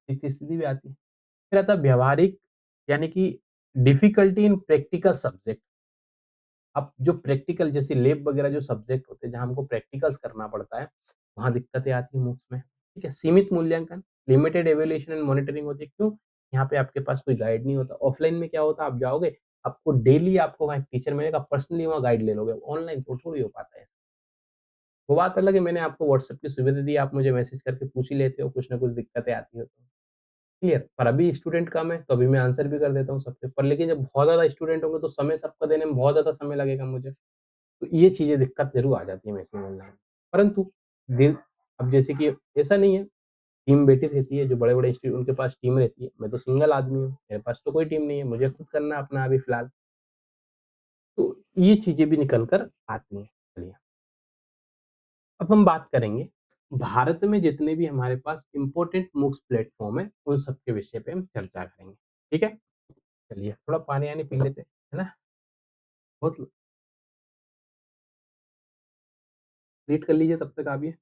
इतनी स्थिति भी आती है फिर आता है व्यवहारिक यानी कि डिफिकल्टी इन प्रैक्टिकल सब्जेक्ट अब जो प्रैक्टिकल जैसे लैब वगैरह जो सब्जेक्ट होते हैं जहाँ हमको प्रैक्टिकल्स करना पड़ता है वहाँ दिक्कतें आती हैं MOOCs में ठीक है सीमित मूल्यांकन लिमिटेड एवेल्यूएशन एंड मॉनिटरिंग होती है क्यों यहाँ पे आपके पास कोई गाइड नहीं होता ऑफलाइन में क्या होता है आप जाओगे आपको डेली आपको वहाँ एक टीचर मिलेगा, पर्सनली वहाँ गाइड ले लोगे, ऑनलाइन तो थोड़ी हो पाता है। वो बात अलग है, मैंने आपको व्हाट्सएप की सुविधा दी, आप मुझे मैसेज करके पूछ ही लेते हो, कुछ ना कुछ दिक्कतें आती हो तो। क्लियर? पर अभी स्टूडेंट कम है, तो अभी मैं आंसर भी कर देता हूँ सबके, पर लेकिन जब बहुत ज़्यादा स्टूडेंट होंगे तो समय सबको देने में बहुत ज़्यादा समय लगेगा मुझे। तो ये चीज़ें दिक्कत ज़रूर आ जाती है मैसेज ऑनलाइन। परंतु दिन अब जैसे कि ऐसा नहीं है, टीम बैठी रहती है, जो बड़े-बड़े इंस्टीट्यूट उनके पास टीम रहती है। मैं तो सिंगल आदमी हूँ, मेरे पास तो कोई टीम नहीं है, मुझे खुद करना है अपना अभी फिलहाल। तो ये चीज़ें भी निकल कर आती हैं। चलिए, अब हम बात करेंगे भारत में जितने भी हमारे पास इम्पोर्टेंट मूक्स प्लेटफ़ॉर्म हैं, उन सब के विषय पे हम चर्चा करेंगे। ठीक है? चलिए, थोड़ा पानी-वानी पी लेते हैं, है ना? बहुत वेट कर लीजिए तब तक आप ये।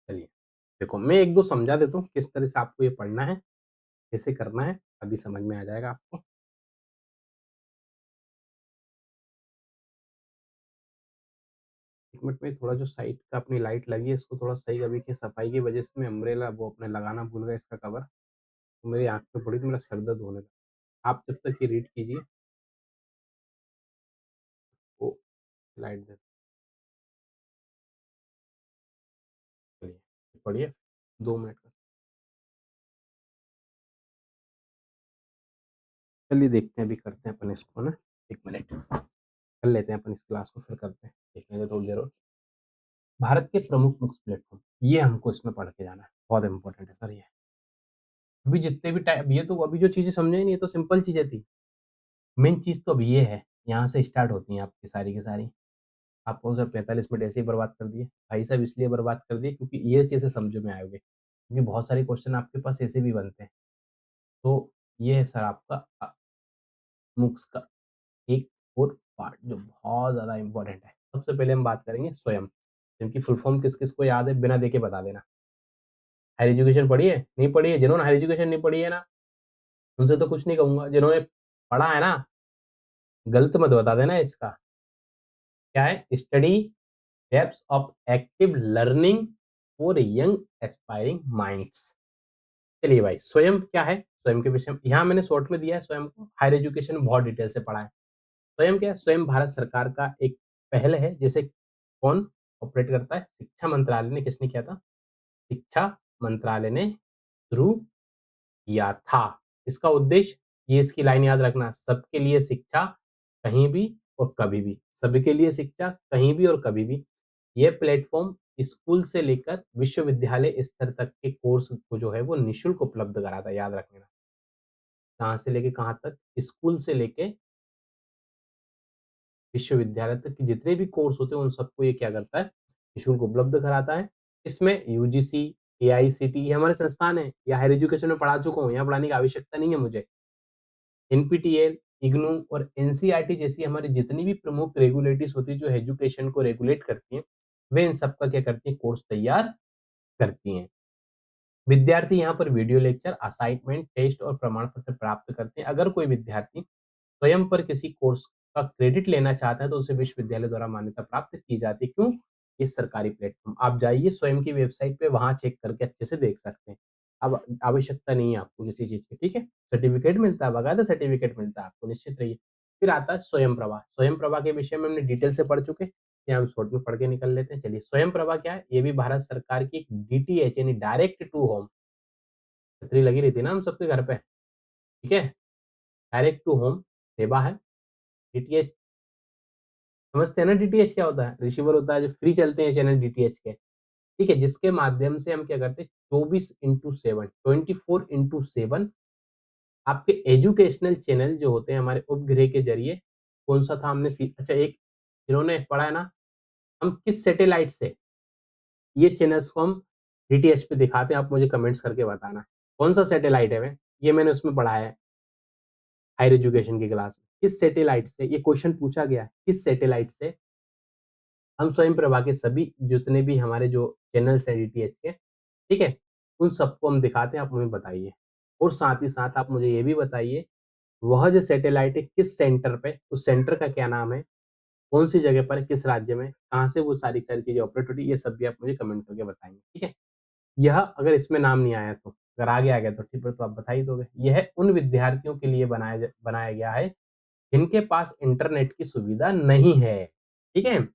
चलिए, देखो मैं 1-2 समझा देता हूँ, किस तरह से आपको ये पढ़ना है, कैसे करना है, अभी समझ में आ जाएगा आपको। 1 मिनट में थोड़ा जो साइड का अपनी लाइट लगी है, इसको थोड़ा सही अभी की सफाई की वजह से मैं अम्ब्रेला वो अपना लगाना भूल गया इसका कवर, तो मेरी आँख पे पड़ी तो मेरा सर दर्द होने लगा। आप जब तक ये रीड कीजिए, वो लाइट दे चलिए, पढ़िए 2 मिनट का। चलिए देखते हैं, अभी करते हैं अपन इसको ना, 1 मिनट कर लेते हैं अपन इस क्लास को, फिर करते हैं, देखेंगे थोड़ी देर और। भारत के प्रमुख बुक्स प्लेटफ़ॉर्म, ये हमको इसमें पढ़ के जाना है, बहुत इम्पोर्टेंट है सर ये। अभी जितने भी टाइ ये तो अभी जो चीज़ें समझे नहीं, ये तो सिंपल चीज़ें थी। मेन चीज़ तो अब ये है, यहाँ से स्टार्ट होती हैं आपकी सारी की सारी। आपको सर 45 मिनट ऐसे ही बर्बाद कर दिए। भाई साहब इसलिए बर्बाद कर दिए क्योंकि ये कैसे समझ में आयोगे? क्योंकि बहुत सारे क्वेश्चन आपके पास ऐसे भी बनते हैं। तो ये है सर आपका बुक्स का एक और पार्ट जो बहुत ज़्यादा इम्पोर्टेंट है। सबसे पहले हम बात करेंगे स्वयं, जिनकी फुल फॉर्म किस-किस को याद है बिना देखे बता देना। हायर एजुकेशन पढ़ी है? नहीं पढ़ी है? जिन्होंने हायर एजुकेशन नहीं पढ़ी है ना, उनसे तो कुछ नहीं कहूँगा। जिन्होंने पढ़ा है ना, गलत मत बता देना इसका। क्या है? Study depths of active learning for young aspiring minds. चलिए भाई, स्वयं क्या है? स्वयं के विषय में यहाँ मैंने शॉर्ट में दिया है स्वयं को, हायर एजुकेशन में बहुत डिटेल से पढ़ा है। स्वयं क्या है? स्वयं भारत सरकार का एक पहल है, जिसे कौन ऑपरेट करता है? शिक्षा मंत्रालय ने किसने किया था? शिक्षा मंत्रालय ने शुरू किया था। इसका उद्देश्य, ये इसकी लाइन याद रखना, सबके लिए शिक्षा कहीं भी और कभी भी। सबके लिए शिक्षा कहीं भी और कभी भी। ये प्लेटफ़ॉर्म स्कूल से लेकर विश्वविद्यालय स्तर तक के कोर्स को जो है वो निःशुल्क उपलब्ध कराता है, याद रखना। कहाँ से लेके कहाँ तक? स्कूल से लेके विश्वविद्यालय तक के जितने भी कोर्स होते हैं उन सबको ये क्या करता है? निःशुल्क उपलब्ध कराता है। इसमें यूजीसी, एआईसीटीई ये हमारे संस्थान हैं, या हायर एजुकेशन में पढ़ा चुका हूँ, यहाँ पढ़ाने की आवश्यकता नहीं है मुझे। एनपीटीईएल, इग्नू और एनसीईआरटी जैसी हमारी जितनी भी प्रमुख रेगुलेटरीज़ होती हैं जो एजुकेशन को रेगुलेट करती हैं, वे इन सब का क्या करती हैं? कोर्स तैयार करती हैं। विद्यार्थी यहाँ पर वीडियो लेक्चर, असाइनमेंट, टेस्ट और प्रमाण पत्र प्राप्त करते हैं। अगर कोई विद्यार्थी स्वयं पर किसी कोर्स का क्रेडिट लेना चाहता है तो उसे विश्वविद्यालय द्वारा मान्यता प्राप्त की जाती है। क्यों? ये सरकारी प्लेटफ़ॉर्म, आप जाइए स्वयं की वेबसाइट पे, वहाँ चेक करके अच्छे से देख सकते हैं। अब आवश्यकता नहीं है आपको किसी चीज़ की, ठीक है? सर्टिफ़िकेट मिलता है, बाकायदा सर्टिफ़िकेट मिलता है आपको, निश्चित रहिए। फिर आता है स्वयं प्रभा। स्वयं प्रभा के विषय में हमने डिटेल से पढ़ चुके हैं, ये हम शॉर्ट में पढ़ के निकल लेते हैं। चलिए, स्वयं प्रभा क्या है? ये भी भारत सरकार की एक डीटीएच यानी डायरेक्ट टू होम छतरी लगी रहती है ना हम सबके घर पे, ठीक है? डायरेक्ट टू होम सेवा है। डीटीएच समझते हैं ना, डीटीएच क्या होता है? रिसीवर होता है जो फ्री चलते हैं चैनल डीटीएच के, ठीक है? जिसके माध्यम से हम क्या करते हैं 24/7 24/7 आपके एजुकेशनल चैनल जो होते हैं हमारे उपग्रह के ज़रिए, कौन-सा था हमने अच्छा एक जिन्होंने पढ़ा है ना, हम किस सैटेलाइट से ये चैनल्स को हम डीटीएच पे दिखाते हैं, आप मुझे कमेंट्स करके बताना। कौन-सा सैटेलाइट है वे? ये मैंने उसमें पढ़ा है हायर एजुकेशन की क्लास में। किस सैटेलाइट से ये क्वेश्चन पूछा गया है, किस सैटेलाइट से हम स्वयं प्रभा के सभी जितने भी हमारे जो चैनल्स हैं डीटीएच के, ठीक है? उन सबको हम दिखाते हैं, आप हमें बताइए। और साथ ही साथ आप मुझे ये भी बताइए, वह जो सैटेलाइट है किस सेंटर पे, उस सेंटर का क्या नाम है, कौन-सी जगह पर है, किस राज्य में, कहाँ से वो सारी सारी चीज़ें ऑपरेट होती है, ये सब भी आप मुझे कमेंट करके बताएँगे, ठीक है? यह अगर इसमें नाम नहीं आया तो, अगर आगे आ गया तो ठीक है, तो आप बता ही दोगे। यह उन विद्यार्थियों के लिए बनाया गया है, जिनके पास इंटरनेट की सुविधा नहीं है, ठीक है?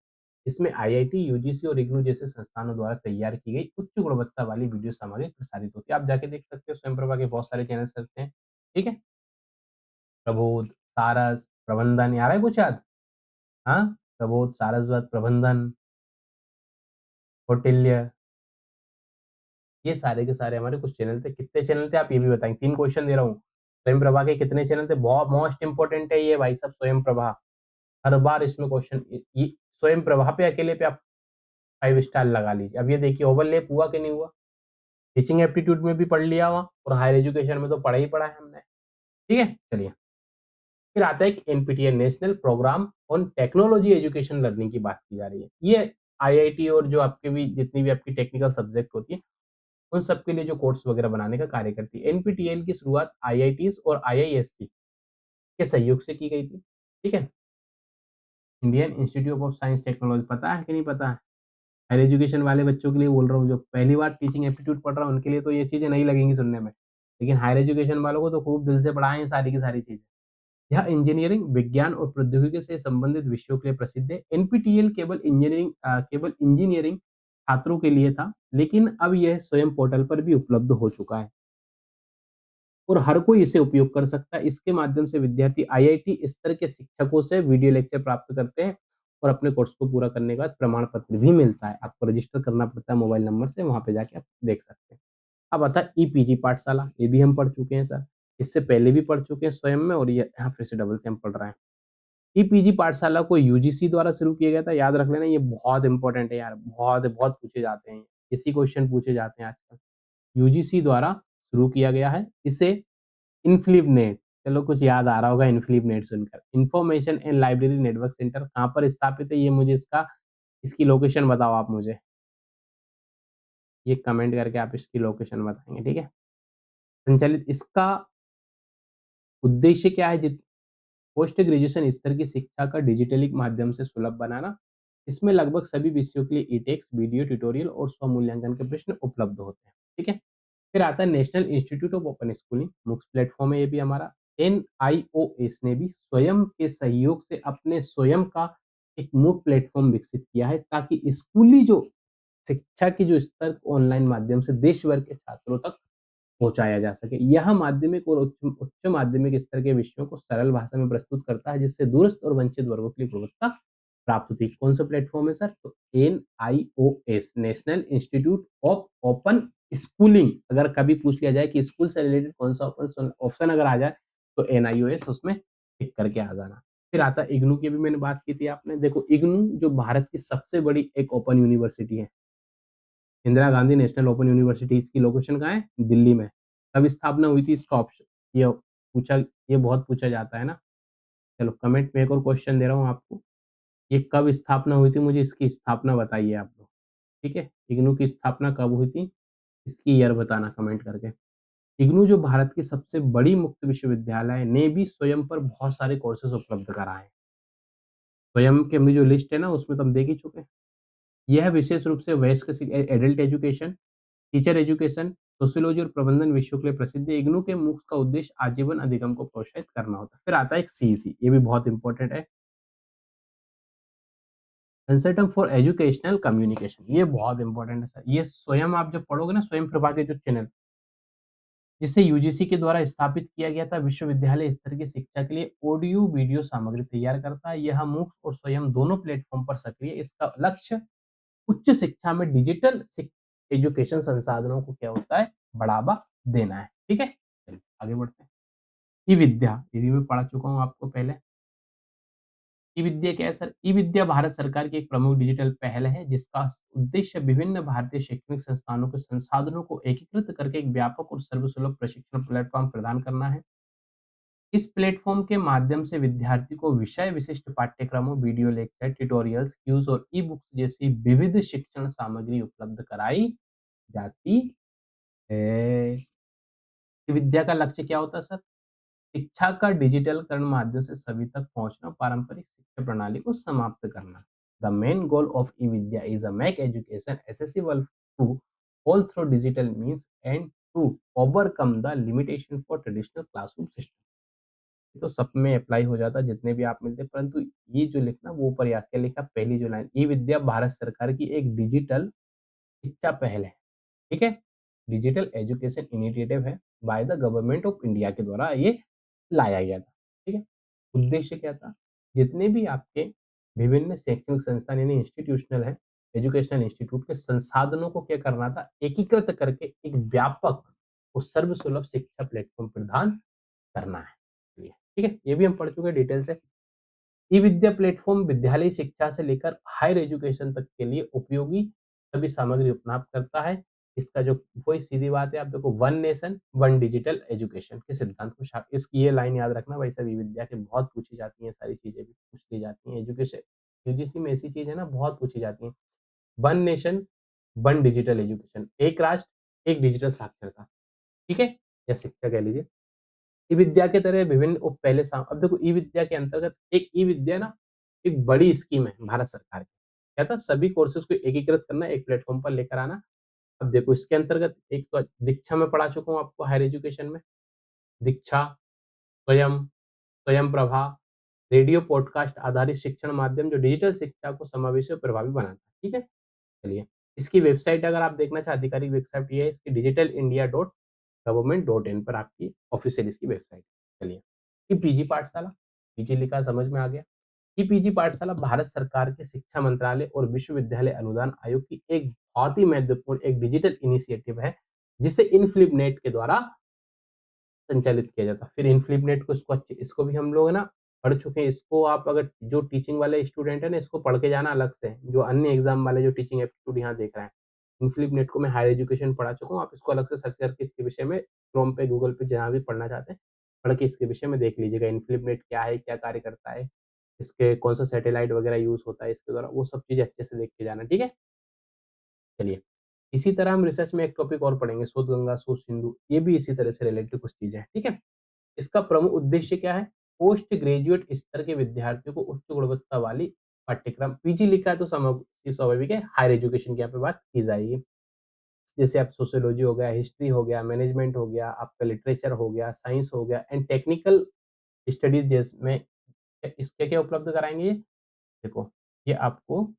इसमें आईआईटी, यूजीसी और इग्नू जैसे संस्थानों द्वारा तैयार की गई उच्च गुणवत्ता वाली वीडियो सामग्री प्रसारित होती है। आप जाके देख सकते हो, स्वयंप्रभा के बहुत सारे चैनल्स चलते हैं, ठीक है? प्रबोध, सारस, प्रबंधन, ये आ रहा है कुछ याद? हाँ? प्रबोध, सारस्वत, प्रबंधन, कौटिल्य, ये सारे के सारे हमारे कुछ चैनल थे। कितने चैनल थे आप ये भी बताएँगे? 3 क्वेश्चन दे रहा हूँ। स्वयंप्रभा के कितने चैनल थे? बहुत मोस्ट इम्पोर्टेंट है ये भाई साहब, स्वयंप्रभा। हर बार इसमें क्वेश्चन ये स्वयंप्रभा पे अकेले पे आप 5 स्टार लगा लीजिए। अब ये देखिए ओवरलैप हुआ कि नहीं हुआ? टीचिंग एप्टीट्यूड में भी पढ़ लिया वहाँ और हायर एजुकेशन में तो पढ़ा ही पढ़ा है हमने। ठीक है? चलिए। फिर आता है एक NPTEL national programme on technology education learning की बात की जा रही है। ये आईआईटी और जो आपके भी जितनी भी आपकी टेक्निकल सब्जेक्ट होती है, उन सब के लिए जो कोर्स वगैरह बनाने का कार्य करती है। एनपीटीईएल की शुरुआत आईआईटीज़ और आईआईएससी के सहयोग से की गई थी। ठीक है? Indian institute of science technology पता है कि नहीं पता है? हायर एजुकेशन वाले बच्चों के लिए बोल रहा हूँ, जो पहली बार टीचिंग एप्टीट्यूड पढ़ रहा है, उनके लिए तो ये चीज़ें नहीं लगेंगी सुनने में। लेकिन हायर एजुकेशन वालों को तो खूब दिल से पढ़ाएँ ये सारी की सारी चीज़ें। यह इंजीनियरिंग, विज्ञान और प्रौद्योगिकी से संबंधित विषयों के लिए प्रसिद्ध है। एनपीटीईएल केवल इंजीनियरिंग छात्रों के लिए था, लेकिन अब यह स्वयं पोर्टल पर भी उपलब्ध हो चुका है और हर कोई इसे उपयोग कर सकता है। इसके माध्यम से विद्यार्थी आईआईटी स्तर के शिक्षकों से वीडियो लेक्चर प्राप्त करते हैं और अपने कोर्स को पूरा करने के बाद प्रमाण पत्र भी मिलता है। आपको रजिस्टर करना पड़ता है मोबाइल नंबर से, वहाँ पे जाके आप देख सकते हैं। अब आता है ईपीजी पाठशाला, ये भी हम पढ़ चुके हैं सर। इससे पहले भी पढ़ चुके हैं स्वयं में और ये यहाँ फिर से डबल से हम पढ़ रहे हैं। ईपीजी पाठशाला को यूजीसी द्वारा शुरू किया गया था, याद रख लेना, ये बहुत इंपॉर्टेंट है यार, बहुत बहुत पूछे जाते हैं, इसी क्वेश्चन पूछे जाते हैं आजकल। यूजीसी द्वारा शुरू किया गया है, इसे इन्फिलिपनेट, चलो कुछ याद आ रहा होगा इन्फिलिपनेट सुनकर, information and library network centre कहाँ पर स्थापित है, ये मुझे इसकी लोकेशन बताओ आप मुझे, ये कमेंट करके आप इसकी लोकेशन बताएंगे, ठीक है? संचालित इसका उद्देश्य क्या है? पोस्ट ग्रेजुएशन स्तर की शिक्षा का डिजिटली माध्यम से सुलभ बनाना। इसमें लगभग सभी विषयों के लिए ई टेक्स्ट, वीडियो ट्यूटोरियल और स्व-मूल्यांकन के प्रश्न उपलब्ध होते हैं। ठीक है? फिर आता है national institute of open schooling, मुख्य प्लेटफ़ॉर्म है ये भी हमारा। एनआईओएस ने भी स्वयं के सहयोग से अपने स्वयं का एक मूक प्लेटफ़ॉर्म विकसित किया है, ताकि स्कूली जो शिक्षा की जो स्तर ऑनलाइन माध्यम से देश भर के छात्रों तक पहुँचाया जा सके। यह माध्यमिक और उच्च उच्च माध्यमिक स्तर के विषयों को सरल भाषा में प्रस्तुत करता है, जिससे दूरस्थ और वंचित वर्गों के लिए गुणवत्ता प्राप्त होती है। कौन सा प्लेटफ़ॉर्म है सर? तो NIOS, national institute of open schooling. अगर कभी पूछ लिया जाए कि स्कूल से रिलेटेड कौन-सा ओपन ऑप्शन अगर आ जाए, तो एनआईओएस उसमें टिक करके आ जाना। फिर आता है इग्नू की, भी मैंने बात की थी आपने। देखो इग्नू जो भारत की सबसे बड़ी एक ओपन यूनिवर्सिटी है। Indira Gandhi national open university, इसकी लोकेशन कहाँ है? दिल्ली में। कब स्थापना हुई थी? इसका ऑप्शन ये पूछा ये बहुत पूछा जाता है ना। चलो कमेंट में एक और क्वेश्चन दे रहा हूँ आपको। ये कब स्थापना हुई थी? मुझे इसकी स्थापना बताइए आप लोग, ठीक है? इग्नू की स्थापना कब हुई थी? इसकी ईयर बताना कमेंट करके। इग्नू जो भारत की सबसे बड़ी मुक्त विश्वविद्यालय ने भी स्वयं पर बहुत सारे कोर्सेज़ उपलब्ध कराए हैं। स्वयं की अपनी जो लिस्ट है ना, उसमें तो हम देख ही चुके हैं। यह विशेष रूप से वयस्क adult education, teacher education, sociology और प्रबंधन विषयों के लिए प्रसिद्ध है। इग्नू के मुख्य का उद्देश्य आजीवन अधिगम को प्रोत्साहित करना होता है। फिर आता है एक सीईसी, ये भी बहुत इंपॉर्टेंट है, कंसर्टम फॉर एजुकेशनल कम्युनिकेशन। ये बहुत इंपॉर्टेंट है सर। ये स्वयं आप जब पढ़ोगे ना, स्वयं प्रभा के जो चैनल, जिसे यूजीसी के द्वारा स्थापित किया गया था, विश्वविद्यालय स्तर की शिक्षा के लिए ऑडियो वीडियो सामग्री तैयार करता है। यह मूक और स्वयं दोनों प्लेटफॉर्म पर सक्रिय है। इसका लक्ष्य उच्च शिक्षा में डिजिटल एजुकेशन संसाधनों को क्या होता है? बढ़ावा देना है। ठीक है? चलिए आगे बढ़ते हैं। ई-विद्या, ये भी मैं पढ़ा चुका हूँ आपको पहले। ई-विद्या क्या है सर? ई-विद्या भारत सरकार की एक प्रमुख डिजिटल पहल है, जिसका उद्देश्य विभिन्न भारतीय शैक्षणिक संस्थानों के संसाधनों को एकीकृत करके एक व्यापक और सर्वसुलभ प्रशिक्षण प्लेटफ़ॉर्म प्रदान करना है। इस प्लेटफ़ॉर्म के माध्यम से विद्यार्थी को विषय विशिष्ट पाठ्यक्रमों, वीडियो लेक्चर, ट्यूटोरियल्स, क्विज़ और ई-बुक्स जैसी विविध शिक्षण सामग्री उपलब्ध कराई जाती है। विद्या का लक्ष्य क्या होता है सर? शिक्षा का डिजिटलकरण माध्यम से सभी तक पहुंचना, पारंपरिक शिक्षा प्रणाली को समाप्त करना। The main goal of e Vidya is a make education accessible to all through digital means and to overcome the limitation for traditional classroom system। ये तो सब में अप्लाई हो जाता है जितने भी आप मिलते हैं, परंतु ये जो लिखना वो ऊपर याद क्या लिखा, पहली जो लाइन, ई विद्या भारत सरकार की एक डिजिटल शिक्षा पहल है। ठीक है? डिजिटल एजुकेशन इनिशिएटिव है, by the government of India के द्वारा ये लाया गया था। ठीक है? उद्देश्य क्या था? जितने भी आपके विभिन्न शैक्षणिक संस्थान यानी इंस्टीट्यूशनल है, एजुकेशनल इंस्टीट्यूट के संसाधनों को क्या करना था? एकीकृत करके एक व्यापक और सर्वसुलभ शिक्षा प्लेटफ़ॉर्म प्रदान करना है। चलिए, ठीक है? ये भी हम पढ़ चुके हैं डिटेल से। ई-विद्या प्लेटफ़ॉर्म विद्यालयी शिक्षा से लेकर हायर एजुकेशन तक के लिए उपयोगी सभी सामग्री उपलब्ध करता है। इसका जो वही सीधी बात है, आप देखो one nation, one digital education के सिद्धांत को इसकी ये लाइन याद रखना भाई साहब, ई-विद्या की बहुत पूछी जाती हैं, सारी चीज़ें भी पूछ ली जाती हैं। एजुकेशन यूजीसी में ऐसी चीज़ है ना, बहुत पूछी जाती हैं। One nation, one digital education, एक राष्ट्र, एक डिजिटल साक्षरता, ठीक है? या शिक्षा कह लीजिए। ई-विद्या के तरह विभिन्न पहले अब देखो ई-विद्या के अंतर्गत एक ई-विद्या ना एक बड़ी स्कीम है भारत सरकार की। क्या था? सभी कोर्सेज़ को एकीकृत करना, एक प्लेटफ़ॉर्म पर लेकर आना। अब देखो इसके अंतर्गत एक तो दीक्षा मैं पढ़ा चुका हूँ आपको हायर एजुकेशन में। दीक्षा, स्वयं, स्वयं प्रभा, रेडियो पॉडकास्ट आधारित शिक्षण माध्यम जो डिजिटल शिक्षा को समावेशी और प्रभावी बनाता है। ठीक है? चलिए, इसकी वेबसाइट अगर आप देखना चाहें, आधिकारिक वेबसाइट ये है इसकी digitalindia.government.in पर आपकी ऑफ़िशियल इसकी वेबसाइट है। चलिए, ये पीजी पाठशाला, पीजी लिखा समझ में आ गया। ये पीजी पाठशाला भारत सरकार के शिक्षा मंत्रालय और विश्वविद्यालय अनुदान आयोग की एक बहुत ही महत्वपूर्ण एक डिजिटल इनिशिएटिव है, जिसे इनफ्लिबनेट के द्वारा संचालित किया जाता है। फिर इनफ्लिबनेट को इसको भी हम लोग है ना पढ़ चुके हैं। इसको आप अगर जो टीचिंग वाले स्टूडेंट है ना, इसको पढ़ के जाना अलग से, जो अन्य एग्ज़ाम वाले जो टीचिंग एप्टीट्यूड यहाँ देख रहे हैं। इनफ्लिबनेट को मैं हायर एजुकेशन पढ़ा चुका हूँ, आप इसको अलग से सर्च करके इसके विषय में क्रोम पे, गूगल पे जहाँ भी पढ़ना चाहते हैं, पढ़ के इसके विषय में देख लीजिएगा। इनफ्लिबनेट क्या है, क्या कार्य करता है, इसके कौन-सा सैटेलाइट वगैरह यूज़ होता है इसके द्वारा, वो सब चीज़ें अच्छे से देख के जाना, ठीक है? चलिए, इसी तरह हम रिसर्च में एक टॉपिक और पढ़ेंगे, शोध गंगा, शोध सिंधु, ये भी इसी तरह से रिलेटेड कुछ चीज़ें हैं, ठीक है? इसका प्रमुख उद्देश्य क्या है? पोस्ट ग्रेजुएट स्तर के विद्यार्थियों को उच्च गुणवत्ता वाली पाठ्यक्रम, पीजी लिखा है तो ये स्वाभाविक है, हायर एजुकेशन की यहाँ पे बात की जाएगी। जैसे आप सोशियोलॉजी हो गया, हिस्ट्री हो गया, मैनेजमेंट हो गया, आपका लिटरेचर हो गया, साइंस हो गया एंड टेक्निकल स्टडीज़ जिसमें इसके क्या उपलब्ध कराएँगे ये? देखो, ये आपको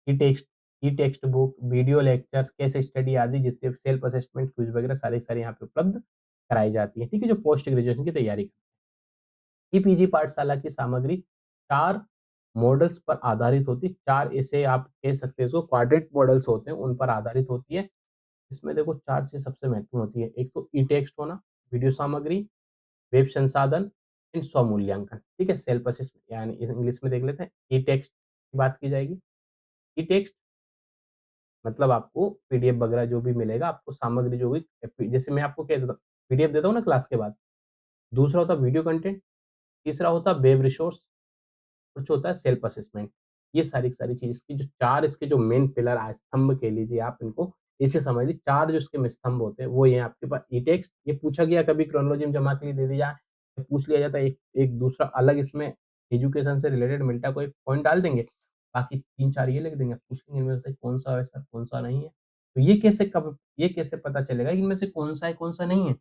e text e text book, video lecture, case study आदि जितने सेल्फ असेसमेंट क्विज़ वगैरह सारी की सारी यहाँ पे उपलब्ध कराई जाती है, ठीक है? जो पोस्ट ग्रेजुएशन की तैयारी ई पीजी पाठशाला की सामग्री 4 मॉडल्स पर आधारित होती है। 4 ऐसे आप कह सकते हैं इसको क्वाड्रेंट मॉडल्स होते हैं, उन पर आधारित होती है। इसमें देखो 4 चीज़ सबसे महत्वपूर्ण होती है। एक तो ई-टेक्स्ट होना, वीडियो सामग्री, वेब संसाधन एंड स्वमूल्यांकन, ठीक है? सेल्फ असेसमेंट यानी इंग्लिश में देख लेते हैं। ई-टेक्स्ट की बात की जाएगी। ई-टेक्स्ट मतलब आपको पीडीएफ वगैरह जो भी मिलेगा, आपको सामग्री जो भी जैसे मैं आपको क्या देता हूँ, पीडीएफ देता हूँ ना क्लास के बाद। दूसरा होता है वीडियो कंटेंट, तीसरा होता है वेब रिसोर्स, कुछ होता है सेल्फ असेसमेंट। ये सारी की सारी चीज़ इसकी जो 4 इसके जो मेन पिलर स्तंभ कह लीजिए आप इनको, इसे समझ लीजिए 4 जो इसके में स्तंभ होते हैं वो ये हैं आपके पास। ई-टेक्स्ट ये पूछा गया कभी क्रोनोलॉजी में जमा के लिए दे दिया, या पूछ लिया जाता है एक एक दूसरा अलग इसमें एजुकेशन से रिलेटेड मिलता है कोई पॉइंट डाल देंगे, बाकी 3-4 ये लिख देंगे, पूछ लेंगे इनमें से कौन-सा है सर, कौन-सा नहीं है। तो ये कैसे पता चलेगा कि इनमें से कौन-सा है, कौन-सा नहीं है?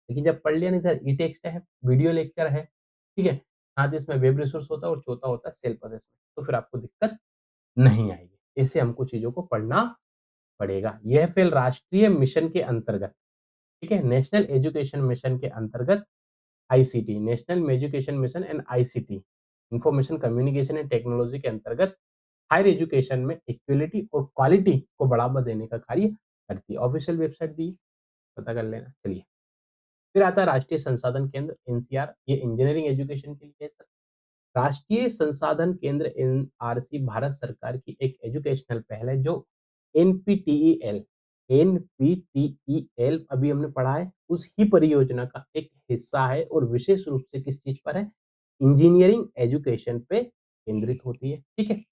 लेकिन जब पढ़ लिया नहीं सर ई-टेक्स्ट है, वीडियो लेक्चर है, ठीक है? साथ ही इसमें वेब रिसोर्स होता है और चौथा होता है सेल्फ असेसमेंट, तो फिर आपको दिक्कत नहीं आएगी। ऐसे हमको चीज़ों को पढ़ना पड़ेगा। यह फ़ेल राष्ट्रीय मिशन के अंतर्गत, ठीक है? नेशनल एजुकेशन मिशन के अंतर्गत ICT, national education mission and ICT, information communication and technology के अंतर्गत हायर एजुकेशन में इक्वालिटी और क्वालिटी को बढ़ावा देने का कार्य करती है। ऑफिशियल वेबसाइट दी है, पता कर लेना। चलिए। फिर आता है राष्ट्रीय संसाधन केंद्र एनसीआर, ये इंजीनियरिंग एजुकेशन के लिए है सर। राष्ट्रीय संसाधन केंद्र एनआरसी भारत सरकार की एक एजुकेशनल पहल है जो एनपीटीईएल एनपीटीईएल अभी हमने पढ़ा है, उस ही परियोजना का एक हिस्सा है और विशेष रूप से किस चीज पर है? इंजीनियरिंग एजुकेशन पे केंद्रित होती है, ठीक है?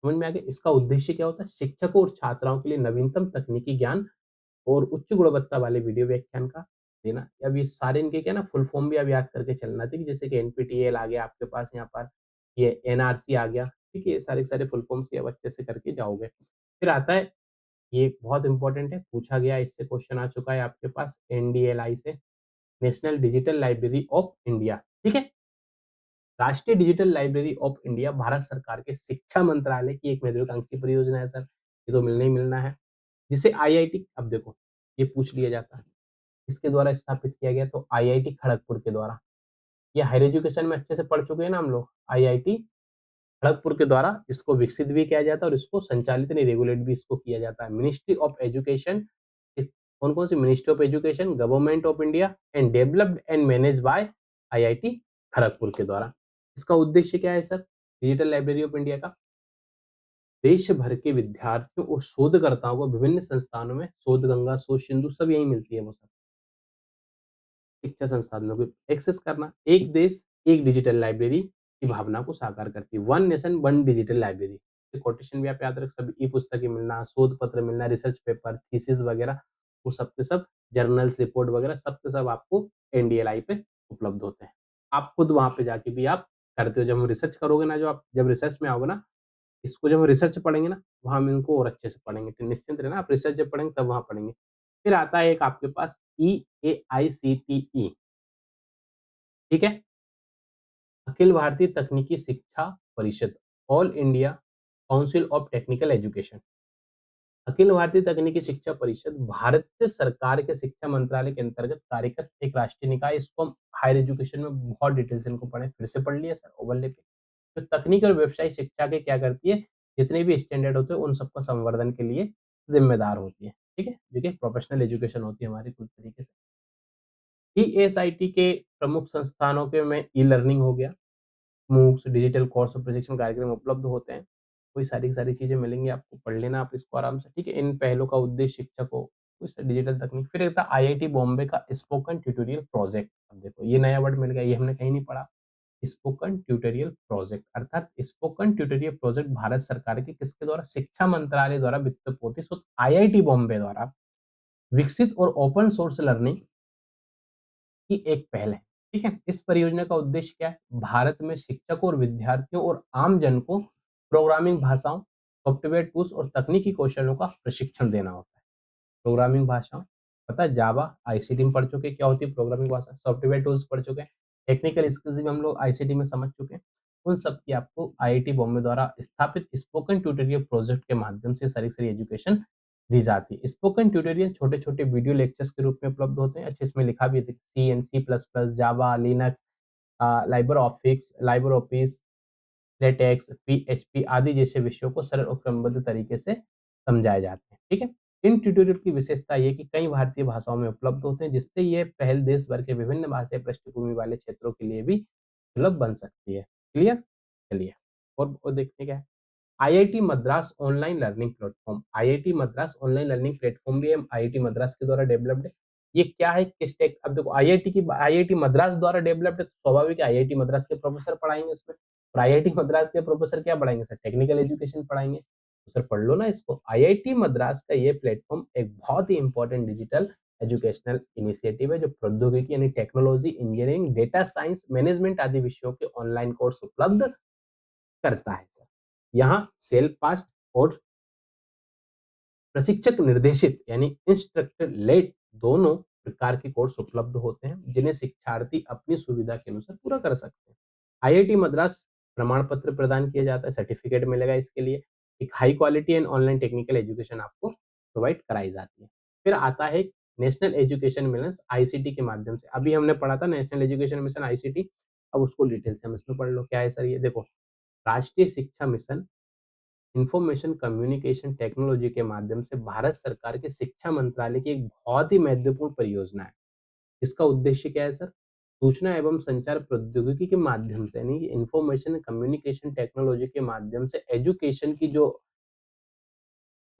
समझ में आ गया? इसका उद्देश्य क्या होता है? शिक्षकों और छात्राओं के लिए नवीनतम तकनीकी ज्ञान और उच्च गुणवत्ता वाले वीडियो व्याख्यान का देना। अब ये सारे इनके क्या है ना फुल फॉर्म भी अब याद करके चलना, ठीक है? जैसे कि एनपीटीईएल आ गया आपके पास यहाँ पर, ये एनआरसी आ गया, ठीक है? ये सारे के सारे फुल फॉर्म्स ये अब अच्छे से करके जाओगे। फिर आता है, ये बहुत इम्पोर्टेंट है, पूछा गया इससे क्वेश्चन आ चुका है आपके पास एनडीएलआई से, national digital library of India, ठीक है? राष्ट्रीय digital library of India Bharat सरकार के शिक्षा मंत्रालय की एक महत्वाकांक्षी परियोजना है सर, ये तो मिलना ही मिलना है। जिसे आईआईटी, अब देखो ये पूछ लिया जाता है, किसके द्वारा स्थापित किया गया? तो आईआईटी खड़गपुर के द्वारा। ये हायर एजुकेशन में अच्छे से पढ़ चुके हैं ना हम लोग, आईआईटी खड़गपुर के द्वारा इसको विकसित भी किया जाता है और इसको संचालित नहीं, रेगुलेट भी इसको किया जाता है। मिनिस्ट्री ऑफ एजुकेशन, कौन कौन सी? Ministry of education, government of India and developed and manage by IIT Kharagpur के द्वारा। इसका उद्देश्य क्या है sir? Digital library of India का देश भर के विद्यार्थियों और शोधकर्ताओं को विभिन्न संस्थानों में शोध गंगा, शोध सिंधु सब यही मिलती है वो सब शिक्षा संसाधनों को एक्सेस करना। एक देश एक डिजिटल लाइब्रेरी की भावना को साकार करती है। One nation one digital library, quotation भी आप याद रख, सभी ई पुस्तकें मिलना, शोध पत्र मिलना, रिसर्च पेपर, थीसिस वगैरह, वो सब के सब जर्नल्स, रिपोर्ट वगैरह सब के सब आपको एनडीएलआई पे उपलब्ध होते हैं। आप खुद वहां पे जाके भी आप करते हो, जब हम रिसर्च करोगे ना, जो आप जब रिसर्च में आओगे ना, इसको जब हम रिसर्च पढ़ेंगे ना, वहाँ हम इनको और अच्छे से पढ़ेंगे। तो निश्चिंत रहना, आप रिसर्च जब पढ़ेंगे तब वहाँ पढ़ेंगे। फिर आता है एक आपके पास EAICTE, ठीक है? अखिल भारतीय तकनीकी शिक्षा परिषद, all India council of technical education. अखिल भारतीय तकनीकी शिक्षा परिषद भारत सरकार के शिक्षा मंत्रालय के अंतर्गत कार्यरत एक राष्ट्रीय निकाय। इसको हम हायर एजुकेशन में बहुत डिटेल से इनको पढ़े, फिर से पढ़ लिया सर ओवरलैप। तो तकनीक और व्यवसायिक शिक्षा के क्या करती है, जितने भी स्टैंडर्ड होते हैं उन सबका संवर्धन के लिए जिम्मेदार होती है, ठीक है? जो कि प्रोफेशनल एजुकेशन होती है हमारी पूरी तरीके से। ईएसआईटी के प्रमुख संस्थानों के में ई लर्निंग हो गया, मूक्स, डिजिटल कोर्स और प्रशिक्षण कार्यक्रम उपलब्ध होते हैं। कोई सारी की सारी चीजें मिलेंगी आपको, पढ़ लेना आप इसको आराम से, ठीक है? इन पहलों का उद्देश्य शिक्षा को कोई सा डिजिटल तकनीक। फिर एक था आईआईटी बॉम्बे का स्पोकन ट्यूटोरियल प्रोजेक्ट। अब देखो ये नया वर्ड मिल गया, ये हमने कहीं नहीं पढ़ा। स्पोकन ट्यूटोरियल प्रोजेक्ट अर्थात स्पोकन ट्यूटोरियल प्रोजेक्ट भारत सरकार के किसके द्वारा? शिक्षा मंत्रालय द्वारा वित्त पोषित आईआईटी बॉम्बे द्वारा विकसित और ओपन सोर्स लर्निंग की एक पहल है, ठीक है? इस परियोजना का उद्देश्य क्या है? भारत में शिक्षकों और विद्यार्थियों और आम जन को प्रोग्रामिंग भाषाओं, सॉफ्टवेयर टूल्स और तकनीकी कौशलों का प्रशिक्षण देना होता है। प्रोग्रामिंग भाषाओं, पता है जावा आईसीटी में पढ़ चुके हैं, क्या होती है प्रोग्रामिंग भाषा, सॉफ्टवेयर टूल्स पढ़ चुके हैं, टेक्निकल स्किल्स भी हम लोग आईसीटी में समझ चुके हैं। उन सब की आपको आईआईटी बॉम्बे द्वारा स्थापित स्पोकन ट्यूटोरियल प्रोजेक्ट के माध्यम से सारी सारी एजुकेशन दी जाती है। स्पोकन ट्यूटोरियल छोटे-छोटे वीडियो लेक्चर्स के रूप में उपलब्ध होते हैं। अच्छे इसमें लिखा भी है C and C plus plus, Java, Linux, LibreOffice, LaTeX, PHP आदि जैसे विषयों को सरल और क्रमबद्ध तरीके से समझाए जाते हैं, ठीक है? इन ट्यूटोरियल की विशेषता ये है कि कई भारतीय भाषाओं में उपलब्ध होते हैं, जिससे ये पहल देश भर के विभिन्न भाषाई पृष्ठभूमि वाले क्षेत्रों के लिए भी सुलभ बन सकती है। क्लियर? चलिए और देखते क्या है। IIT Madras online learning platform, IIT Madras online learning platform भी आईआईटी मद्रास के द्वारा डेवलप्ड है। ये क्या है, किस टेक, अब देखो आईआईटी मद्रास द्वारा डेवलप्ड है, तो स्वाभाविक है आईआईटी मद्रास के प्रोफेसर पढ़ाएंगे उसमें। और आईआईटी मद्रास के प्रोफेसर क्या पढ़ाएंगे सर? टेक्निकल एजुकेशन पढ़ाएंगे। तो सर पढ़ लो ना इसको। आईआईटी मद्रास का ये प्लेटफॉर्म एक बहुत ही इंपॉर्टेंट डिजिटल एजुकेशनल इनिशिएटिव है, जो प्रौद्योगिकी यानी technology, engineering, data science, management आदि विषयों के ऑनलाइन कोर्स उपलब्ध करता है सर। यहाँ सेल्फ पास और प्रशिक्षक निर्देशित यानी इंस्ट्रक्टर लेड दोनों प्रकार के कोर्स उपलब्ध होते हैं, जिन्हें शिक्षार्थी अपनी सुविधा के अनुसार पूरा कर सकते हैं। आईआईटी मद्रास प्रमाण पत्र प्रदान किया जाता है, सर्टिफिकेट मिलेगा इसके लिए। एक high quality and online technical education आपको प्रोवाइड कराई जाती है। फिर आता है नेशनल एजुकेशन मिशन आईसीटी के माध्यम से। अभी हमने पढ़ा था नेशनल एजुकेशन मिशन आईसीटी, अब उसको डिटेल से हम इसमें पढ़ लो। क्या है सर? ये देखो, राष्ट्रीय शिक्षा मिशन इंफॉर्मेशन कम्युनिकेशन टेक्नोलॉजी के माध्यम से भारत सरकार के शिक्षा मंत्रालय की एक बहुत ही महत्वपूर्ण परियोजना है। इसका उद्देश्य क्या है सर? सूचना एवं संचार प्रौद्योगिकी के माध्यम से यानी इंफॉर्मेशन कम्युनिकेशन टेक्नोलॉजी के माध्यम से एजुकेशन की जो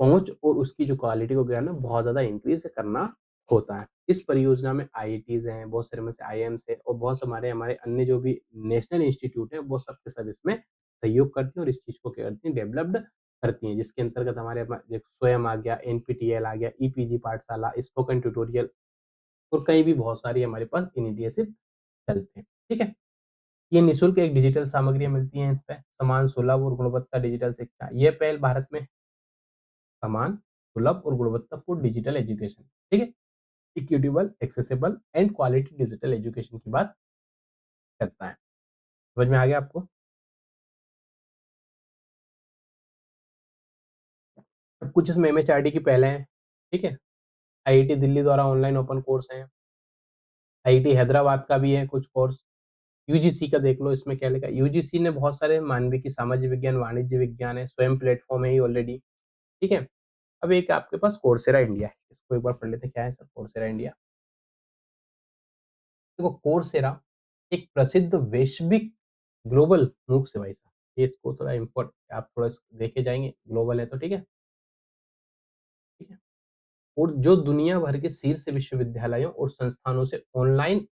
पहुंच और उसकी जो क्वालिटी को क्या है ना बहुत ज्यादा इंक्रीज करना होता है। इस परियोजना में आईआईटीज हैं, बहुत सारे में से आईएम्स है और बहुत से हमारे हमारे अन्य जो भी नेशनल इंस्टीट्यूट है वो सब के सब इसमें सहयोग करती हैं और इस चीज को क्या करती हैं, डेवलप्ड करती हैं, जिसके अंतर्गत हमारे एक स्वयं आ गया, एनपीटीईएल आ गया, ईपीजी पाठशाला, स्पोकन ट्यूटोरियल और कई भी बहुत सारी हमारे पास इनिशिएटिव चलते हैं, ठीक है? ये निःशुल्क एक डिजिटल सामग्रियाँ मिलती हैं इस पे, समान, सुलभ और गुणवत्ता डिजिटल शिक्षा। ये पहल भारत में समान, सुलभ और गुणवत्तापूर्ण डिजिटल एजुकेशन, ठीक है? Equitable, accessible and quality digital education की बात करता है। समझ में आ गया आपको? अब कुछ इसमें एमएचआरडी की पहलें हैं, ठीक है? आईआईटी दिल्ली द्वारा ऑनलाइन ओपन कोर्स हैं, आईआईटी हैदराबाद का भी है कुछ कोर्स, यूजीसी का देख लो इसमें क्या लिखा है, यूजीसी ने बहुत सारे मानविकी, सामाजिक विज्ञान, वाणिज्य विज्ञान है, स्वयं प्लेटफ़ॉर्म है ये ऑलरेडी, ठीक है? अब एक आपके पास कोर्सेरा इंडिया है, इसको एक बार पढ़ लेते हैं क्या है सर कोर्सेरा इंडिया? देखो कोर्सेरा एक प्रसिद्ध वैश्विक ग्लोबल मूक है भाई साहब, ये इसको थोड़ा इम्पोर्ट आप थोड़ा देखे जाएँगे, ग्लोबल है तो ठीक है? ठीक है? और जो दुनिया भर के शीर्ष विश्वविद्यालयों और संस्थानों से ऑनलाइन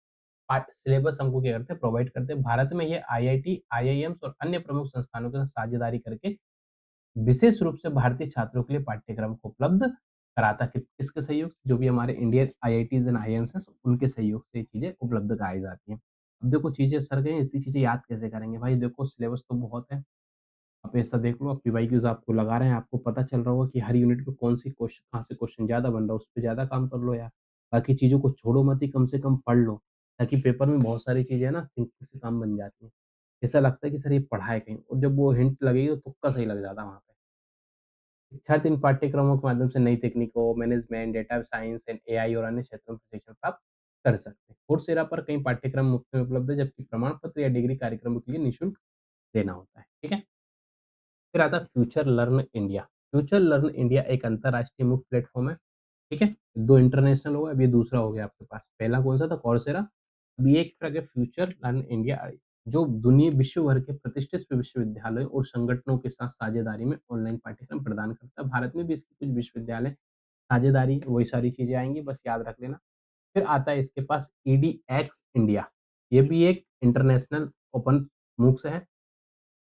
पाठ सिलेबस हमको क्या करते हैं प्रोवाइड करते हैं। भारत में ये आईआईटी, आईआईएम्स और अन्य प्रमुख संस्थानों के साथ साझेदारी करके विशेष रूप से भारतीय छात्रों के लिए पाठ्यक्रम को उपलब्ध कराता है। किसके सहयोग से? जो भी हमारे इंडियन आईआईटीज़ एंड आईआईएम्स हैं, उनके सहयोग से ये चीज़ें उपलब्ध कराई जाती हैं। अब देखो चीज़ें सर कहें इतनी चीज़ें याद कैसे करेंगे? भाई देखो सिलेबस तो बहुत है। आप ऐसा देख लो, आप पीवाईक्यूज़ आपको लगा रहे हैं, आपको पता चल रहा होगा कि हर यूनिट में कौन सी क्वेश्चन कहाँ से क्वेश्चन ज़्यादा बन रहा है, उस पे ज़्यादा काम कर लो यार। बाकी चीज़ों को छोड़ो मत ही, कम से कम पढ़ लो, ताकि पेपर में बहुत सारी चीज़ें ना थिंकिंग से काम बन जाती हैं। ऐसा लगता है कि सर ये पढ़ा है कहीं और जब वो हिंट लगेगी तो तुक्का सही लग जाता है वहाँ पे। छात्र इन पाठ्यक्रमों के माध्यम से नई तकनीकों, management, data science and AI और अन्य क्षेत्रों में प्रशिक्षण प्राप्त कर सकते हैं। coursera पर कई पाठ्यक्रम मुफ्त में उपलब्ध है, जबकि प्रमाण पत्र या डिग्री कार्यक्रमों के लिए निःशुल्क देना होता है। ठीक है? फिर आता है future learn India. Future learn India एक अंतर्राष्ट्रीय मुक्त प्लेटफ़ॉर्म है, ठीक है? 2 इंटरनेशनल हो गया, अब ये दूसरा हो गया आपके पास। पहला कौन-सा था? coursera, अभी एक आ गया फ्यूचर लर्न इंडिया जो दुनिया विश्व भर के प्रतिष्ठित विश्वविद्यालयों और संगठनों के साथ साझेदारी में ऑनलाइन पाठ्यक्रम प्रदान करता है। भारत में भी इसके कुछ विश्वविद्यालय साझेदारी वही सारी चीज़ें आएँगी, बस याद रख लेना। फिर आता है इसके पास ईडीएक्स इंडिया, ये भी एक इंटरनेशनल ओपन मूक्स है।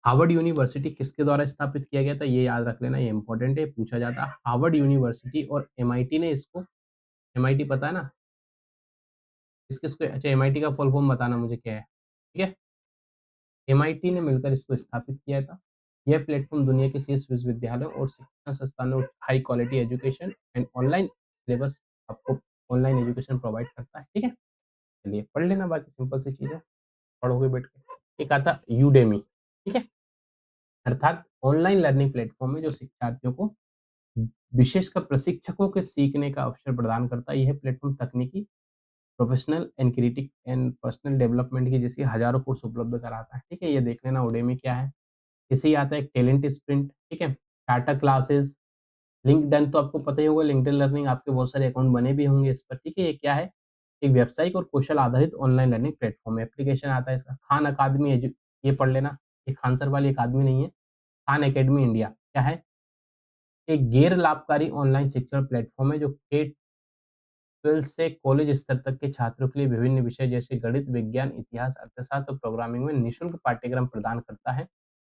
हार्वर्ड यूनिवर्सिटी किसके द्वारा स्थापित किया गया था? ये याद रख लेना, ये इम्पोर्टेंट है, पूछा जाता है। हार्वर्ड यूनिवर्सिटी और एमआईटी ने इसको एमआईटी पता है ना? किस-किस को अच्छा एमआईटी का फुल फॉर्म बताना मुझे क्या है? ठीक है? एमआईटी ने मिलकर इसको स्थापित किया था। यह प्लेटफ़ॉर्म दुनिया के शीर्ष विश्वविद्यालयों और शिक्षण संस्थानों high quality education and online syllabus आपको ऑनलाइन एजुकेशन प्रोवाइड करता है। ठीक है? चलिए पढ़ लेना बाकी सिंपल सी चीज़ है, पढ़ोगे बैठ के। एक आता है यूडेमी, ठीक है? अर्थात ऑनलाइन लर्निंग प्लेटफ़ॉर्म है जो शिक्षार्थियों को विशेषकर प्रशिक्षकों के सीखने का अवसर प्रदान करता है। यह प्लेटफ़ॉर्म तकनीकी, professional and critic and personal development की जैसी हज़ारों कोर्स उपलब्ध कराता है। ठीक है? ये देख लेना उडेमी क्या है। इसे ही आता है एक टैलेंट स्प्रिंट, ठीक है? टाटा क्लासेस, लिंक्डइन तो आपको पता ही होगा, लिंक्डइन लर्निंग आपके बहुत सारे अकाउंट बने भी होंगे इस पर, ठीक है? ये क्या है? एक व्यावसायिक और कौशल आधारित ऑनलाइन लर्निंग प्लेटफ़ॉर्म है। एप्लीकेशन आता है इसका खान अकादमी ये पढ़ लेना, ये खान सर वाली अकादमी नहीं है, खान अकेडमी इंडिया क्या है? एक गैर लाभकारी ऑनलाइन शिक्षण प्लेटफ़ॉर्म है जो K-12 से कॉलेज स्तर तक के छात्रों के लिए विभिन्न विषय जैसे गणित, विज्ञान, इतिहास, अर्थशास्त्र और प्रोग्रामिंग में निःशुल्क पाठ्यक्रम प्रदान करता है।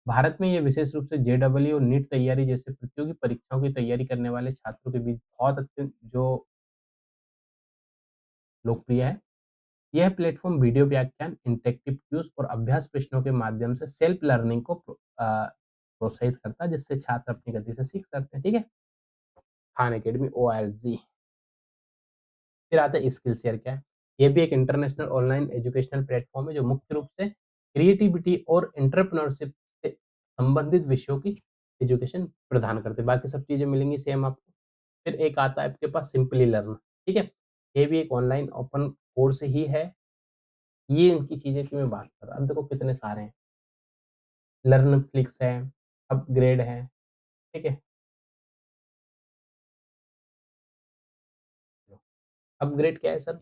भारत में ये विशेष रूप से जेईई और नीट तैयारी जैसे प्रतियोगी परीक्षाओं की तैयारी करने वाले छात्रों के बीच बहुत अत्यंत जो लोकप्रिय है। यह प्लेटफ़ॉर्म वीडियो व्याख्यान, इंटरैक्टिव क्विज़ और अभ्यास प्रश्नों के माध्यम से सेल्फ लर्निंग को प्रोत्साहित करता है, जिससे छात्र अपनी गति से सीख सकते हैं, ठीक है? Khan academy ORG. फिर आता है स्किल शेयर क्या है? ये भी एक इंटरनेशनल ऑनलाइन एजुकेशनल प्लेटफ़ॉर्म है जो मुख्य रूप से क्रिएटिविटी और एंटरप्रेन्योरशिप से संबंधित विषयों की एजुकेशन प्रदान करते हैं। बाकी सब चीज़ें मिलेंगी सेम आपको। फिर एक आता है आपके पास सिंपली लर्न, ठीक है? ये भी एक ऑनलाइन ओपन कोर्स ही है। ये इनकी चीज़ें की मैं बात कर रहा हूँ। अब देखो कितने सारे हैं, लर्नफ्लिक्स है, अपग्रेड है, ठीक है? अपग्रेड क्या है सर?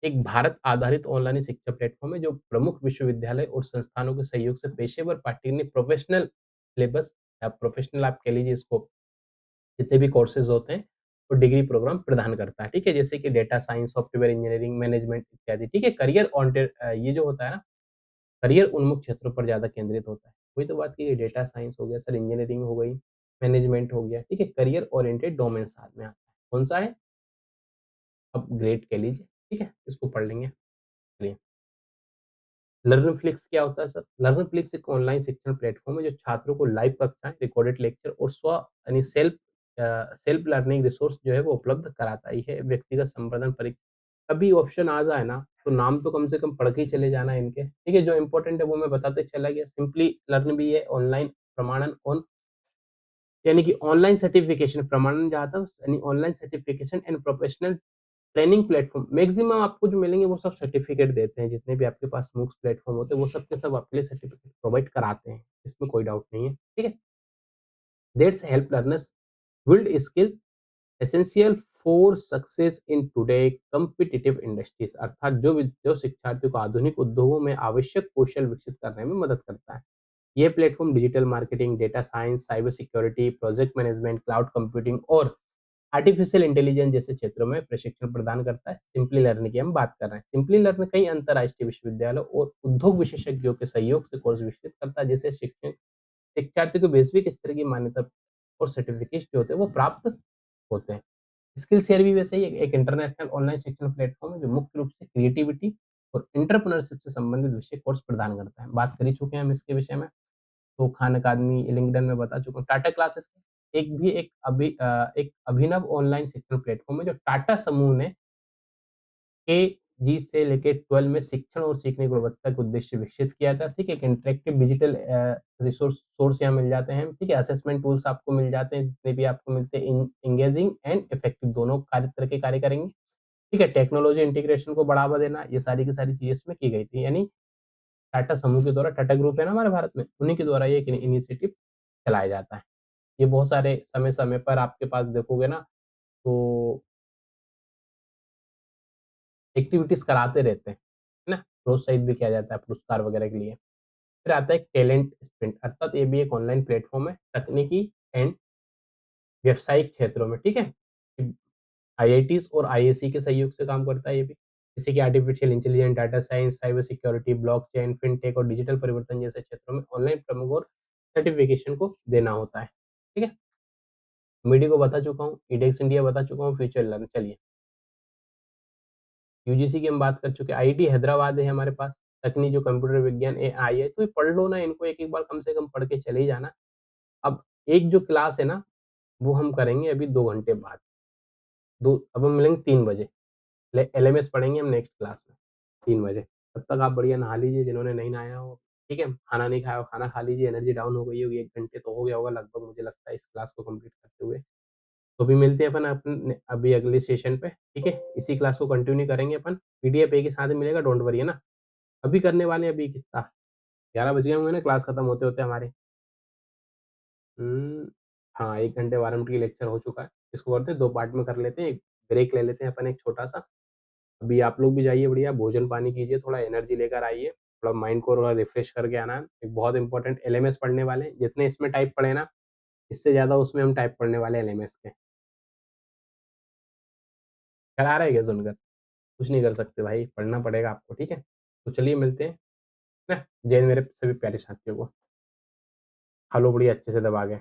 एक भारत आधारित ऑनलाइन शिक्षा प्लेटफ़ॉर्म है जो प्रमुख विश्वविद्यालय और संस्थानों के सहयोग से पेशेवर पाठ्यक्रम प्रोफ़ेशनल सिलेबस या प्रोफ़ेशनल आप कह लीजिए इसको, जितने भी कोर्सेज़ होते हैं, वो डिग्री प्रोग्राम प्रदान करता है, ठीक है? जैसे कि data science, software engineering, management इत्यादि, ठीक है? ये जो होता है ना, करियर उन्मुख क्षेत्रों पर ज़्यादा केंद्रित होता है। वही तो बात की डेटा साइंस हो गया सर, इंजीनियरिंग हो गई, मैनेजमेंट हो गया, ठीक है? करियर ओरिएंटेड डोमेन साथ में आता है। कौन-सा है? अपग्रेड कह लीजिए, ठीक है? इसको पढ़ लेंगे। चलिए, लर्नफ्लिक्स क्या होता है सर? लर्नफ्लिक्स एक ऑनलाइन शिक्षण प्लेटफ़ॉर्म है जो छात्रों को लाइव कक्षाएँ, रिकॉर्डेड लेक्चर और यानी सेल्फ लर्निंग रिसोर्स जो है वो उपलब्ध कराता ही है। व्यक्तिगत संपादन कभी ऑप्शन आ जाए ना, तो नाम तो कम से कम पढ़ के ही चले जाना इनके, ठीक है? जो इम्पोर्टेंट है वो मैं बताते चला गया। सिंपली लर्न भी है ऑनलाइन प्रमाणन यानी कि ऑनलाइन सर्टिफ़िकेशन प्रमाणन जहाँ था यानी online certification and professional training platform maximum आपको जो मिलेंगे वो सब सर्टिफ़िकेट देते हैं, जितने भी आपके पास मूक्स प्लेटफ़ॉर्म होते हैं, वो सब के सब आपके लिए सर्टिफ़िकेट प्रोवाइड कराते हैं, इसमें कोई डाउट नहीं है, ठीक है? That's help learners build skill essential for success in today competitive industries अर्थात जो शिक्षार्थियों को आधुनिक उद्योगों में आवश्यक कौशल विकसित करने में मदद करता है। ये platform digital marketing, data science, cyber security, project management, cloud computing और आर्टिफिशियल इंटेलिजेंस जैसे क्षेत्रों में प्रशिक्षण प्रदान करता है। सिंपली लर्न की हम बात कर रहे हैं। सिंपली लर्न कई अंतर्राष्ट्रीय विश्वविद्यालयों और उद्योग विशेषज्ञों के सहयोग से कोर्स विकसित करता है, जिससे शिक्षार्थियों को वैश्विक स्तर की मान्यता और सर्टिफिकेट जो होते हैं वो प्राप्त होते हैं। स्किल शेयर भी वैसे ही एक इंटरनेशनल ऑनलाइन शिक्षण प्लेटफ़ॉर्म है जो मुख्य रूप से क्रिएटिविटी और एंटरप्रेन्योरशिप से संबंधित विषय कोर्स प्रदान करता है। बात कर ही चुके हैं हम इसके विषय में। तो खान अकादमी, लिंक्डइन में बता चुका हूँ। टाटा क्लासेस एक अभिनव ऑनलाइन शिक्षण प्लेटफ़ॉर्म है जो टाटा समूह ने केजी से लेके 12 में शिक्षण और सीखने की गुणवत्ता के उद्देश्य से विकसित किया था, ठीक है? एक इंटरैक्टिव डिजिटल सोर्स यहाँ मिल जाते हैं, ठीक है? असेसमेंट टूल्स आपको मिल जाते हैं, जितने भी आपको मिलते हैं एंगेजिंग एंड इफेक्टिव दोनों तरह के कार्य करेंगे, ठीक है? टेक्नोलॉजी इंटीग्रेशन को बढ़ावा देना, ये सारी की सारी चीज़ें इसमें की गई थी। यानी टाटा समूह के द्वारा टाटा ग्रुप है ना हमारे भारत में, उन्हीं के द्वारा ये एक इनिशिएटिव चलाया जाता है। ये बहुत सारे समय-समय पर आपके पास देखोगे ना, तो एक्टिविटीज़ कराते रहते हैं, है ना? प्रोत्साहित भी किया जाता है पुरस्कार वगैरह के लिए। फिर आता है टैलेंट स्प्रिंट अर्थात ये भी एक ऑनलाइन प्लेटफ़ॉर्म है, तकनीकी एंड व्यावसायिक क्षेत्रों में, ठीक है? आईआईटीज़ और आईएससी के सहयोग से काम करता है ये भी। जैसे कि artificial intelligence, data science, cyber security, blockchain, fintech और डिजिटल परिवर्तन जैसे क्षेत्रों में ऑनलाइन प्रमुख और सर्टिफ़िकेशन को देना होता है, ठीक है? मीडिया को बता चुका हूँ, एडेक्स इंडिया बता चुका हूँ, फ्यूचर लर्न चलिए, यूजीसी की हम बात कर चुके हैं, आईआईटी हैदराबाद है हमारे पास, तकनीक जो कंप्यूटर विज्ञान एआई है, तो ये पढ़ लो ना इनको एक-एक बार कम से कम पढ़ के चले ही जाना। अब एक जो क्लास है ना, वो हम करेंगे अभी 2 घंटे बाद, अब हम मिलेंगे 3 बजे, एलएमएस पढ़ेंगे हम नेक्स्ट क्लास में, 3 बजे। तब तक आप बढ़िया नहा लीजिए जिन्होंने नहीं नहाया हो, ठीक है? खाना नहीं खाया हो, खाना खा लीजिए, एनर्जी डाउन हो गई होगी, 1 घंटे तो हो गया होगा लगभग मुझे लगता है इस क्लास को कंप्लीट करते हुए। तो अभी मिलते हैं अपन अभी अगले सेशन पे, ठीक है? इसी क्लास को कंटिन्यू करेंगे अपन, पीडीएफ एक ही साथ ही मिलेगा, डोंट वरी है ना? अभी करने वाले हैं अभी कितना 11 बज गए होंगे ना क्लास खत्म होते-होते हमारे। हुँ, हाँ, 1 घंटे 12 मिनट की लेक्चर हो चुका है। इसको करते हैं 2 पार्ट में कर लेते हैं, एक ब्रेक ले लेते हैं अपन एक छोटा-सा। अभी आप लोग भी जाइए बढ़िया भोजन-पानी कीजिए, थोड़ा एनर्जी लेकर आइए, थोड़ा माइंड को थोड़ा रिफ्रेश करके आना है। एक बहुत इम्पोर्टेंट एलएमएस पढ़ने वाले हैं, जितने इसमें टाइप पढ़े ना, इससे ज़्यादा उसमें हम टाइप पढ़ने वाले हैं एलएमएस के। चला रहा है क्या सुनकर? कुछ नहीं कर सकते भाई, पढ़ना पड़ेगा आपको, ठीक है? तो चलिए मिलते हैं, है ना? जय हिंद मेरे सभी प्यारे साथियों को। खा लो बढ़िया अच्छे से दबा के।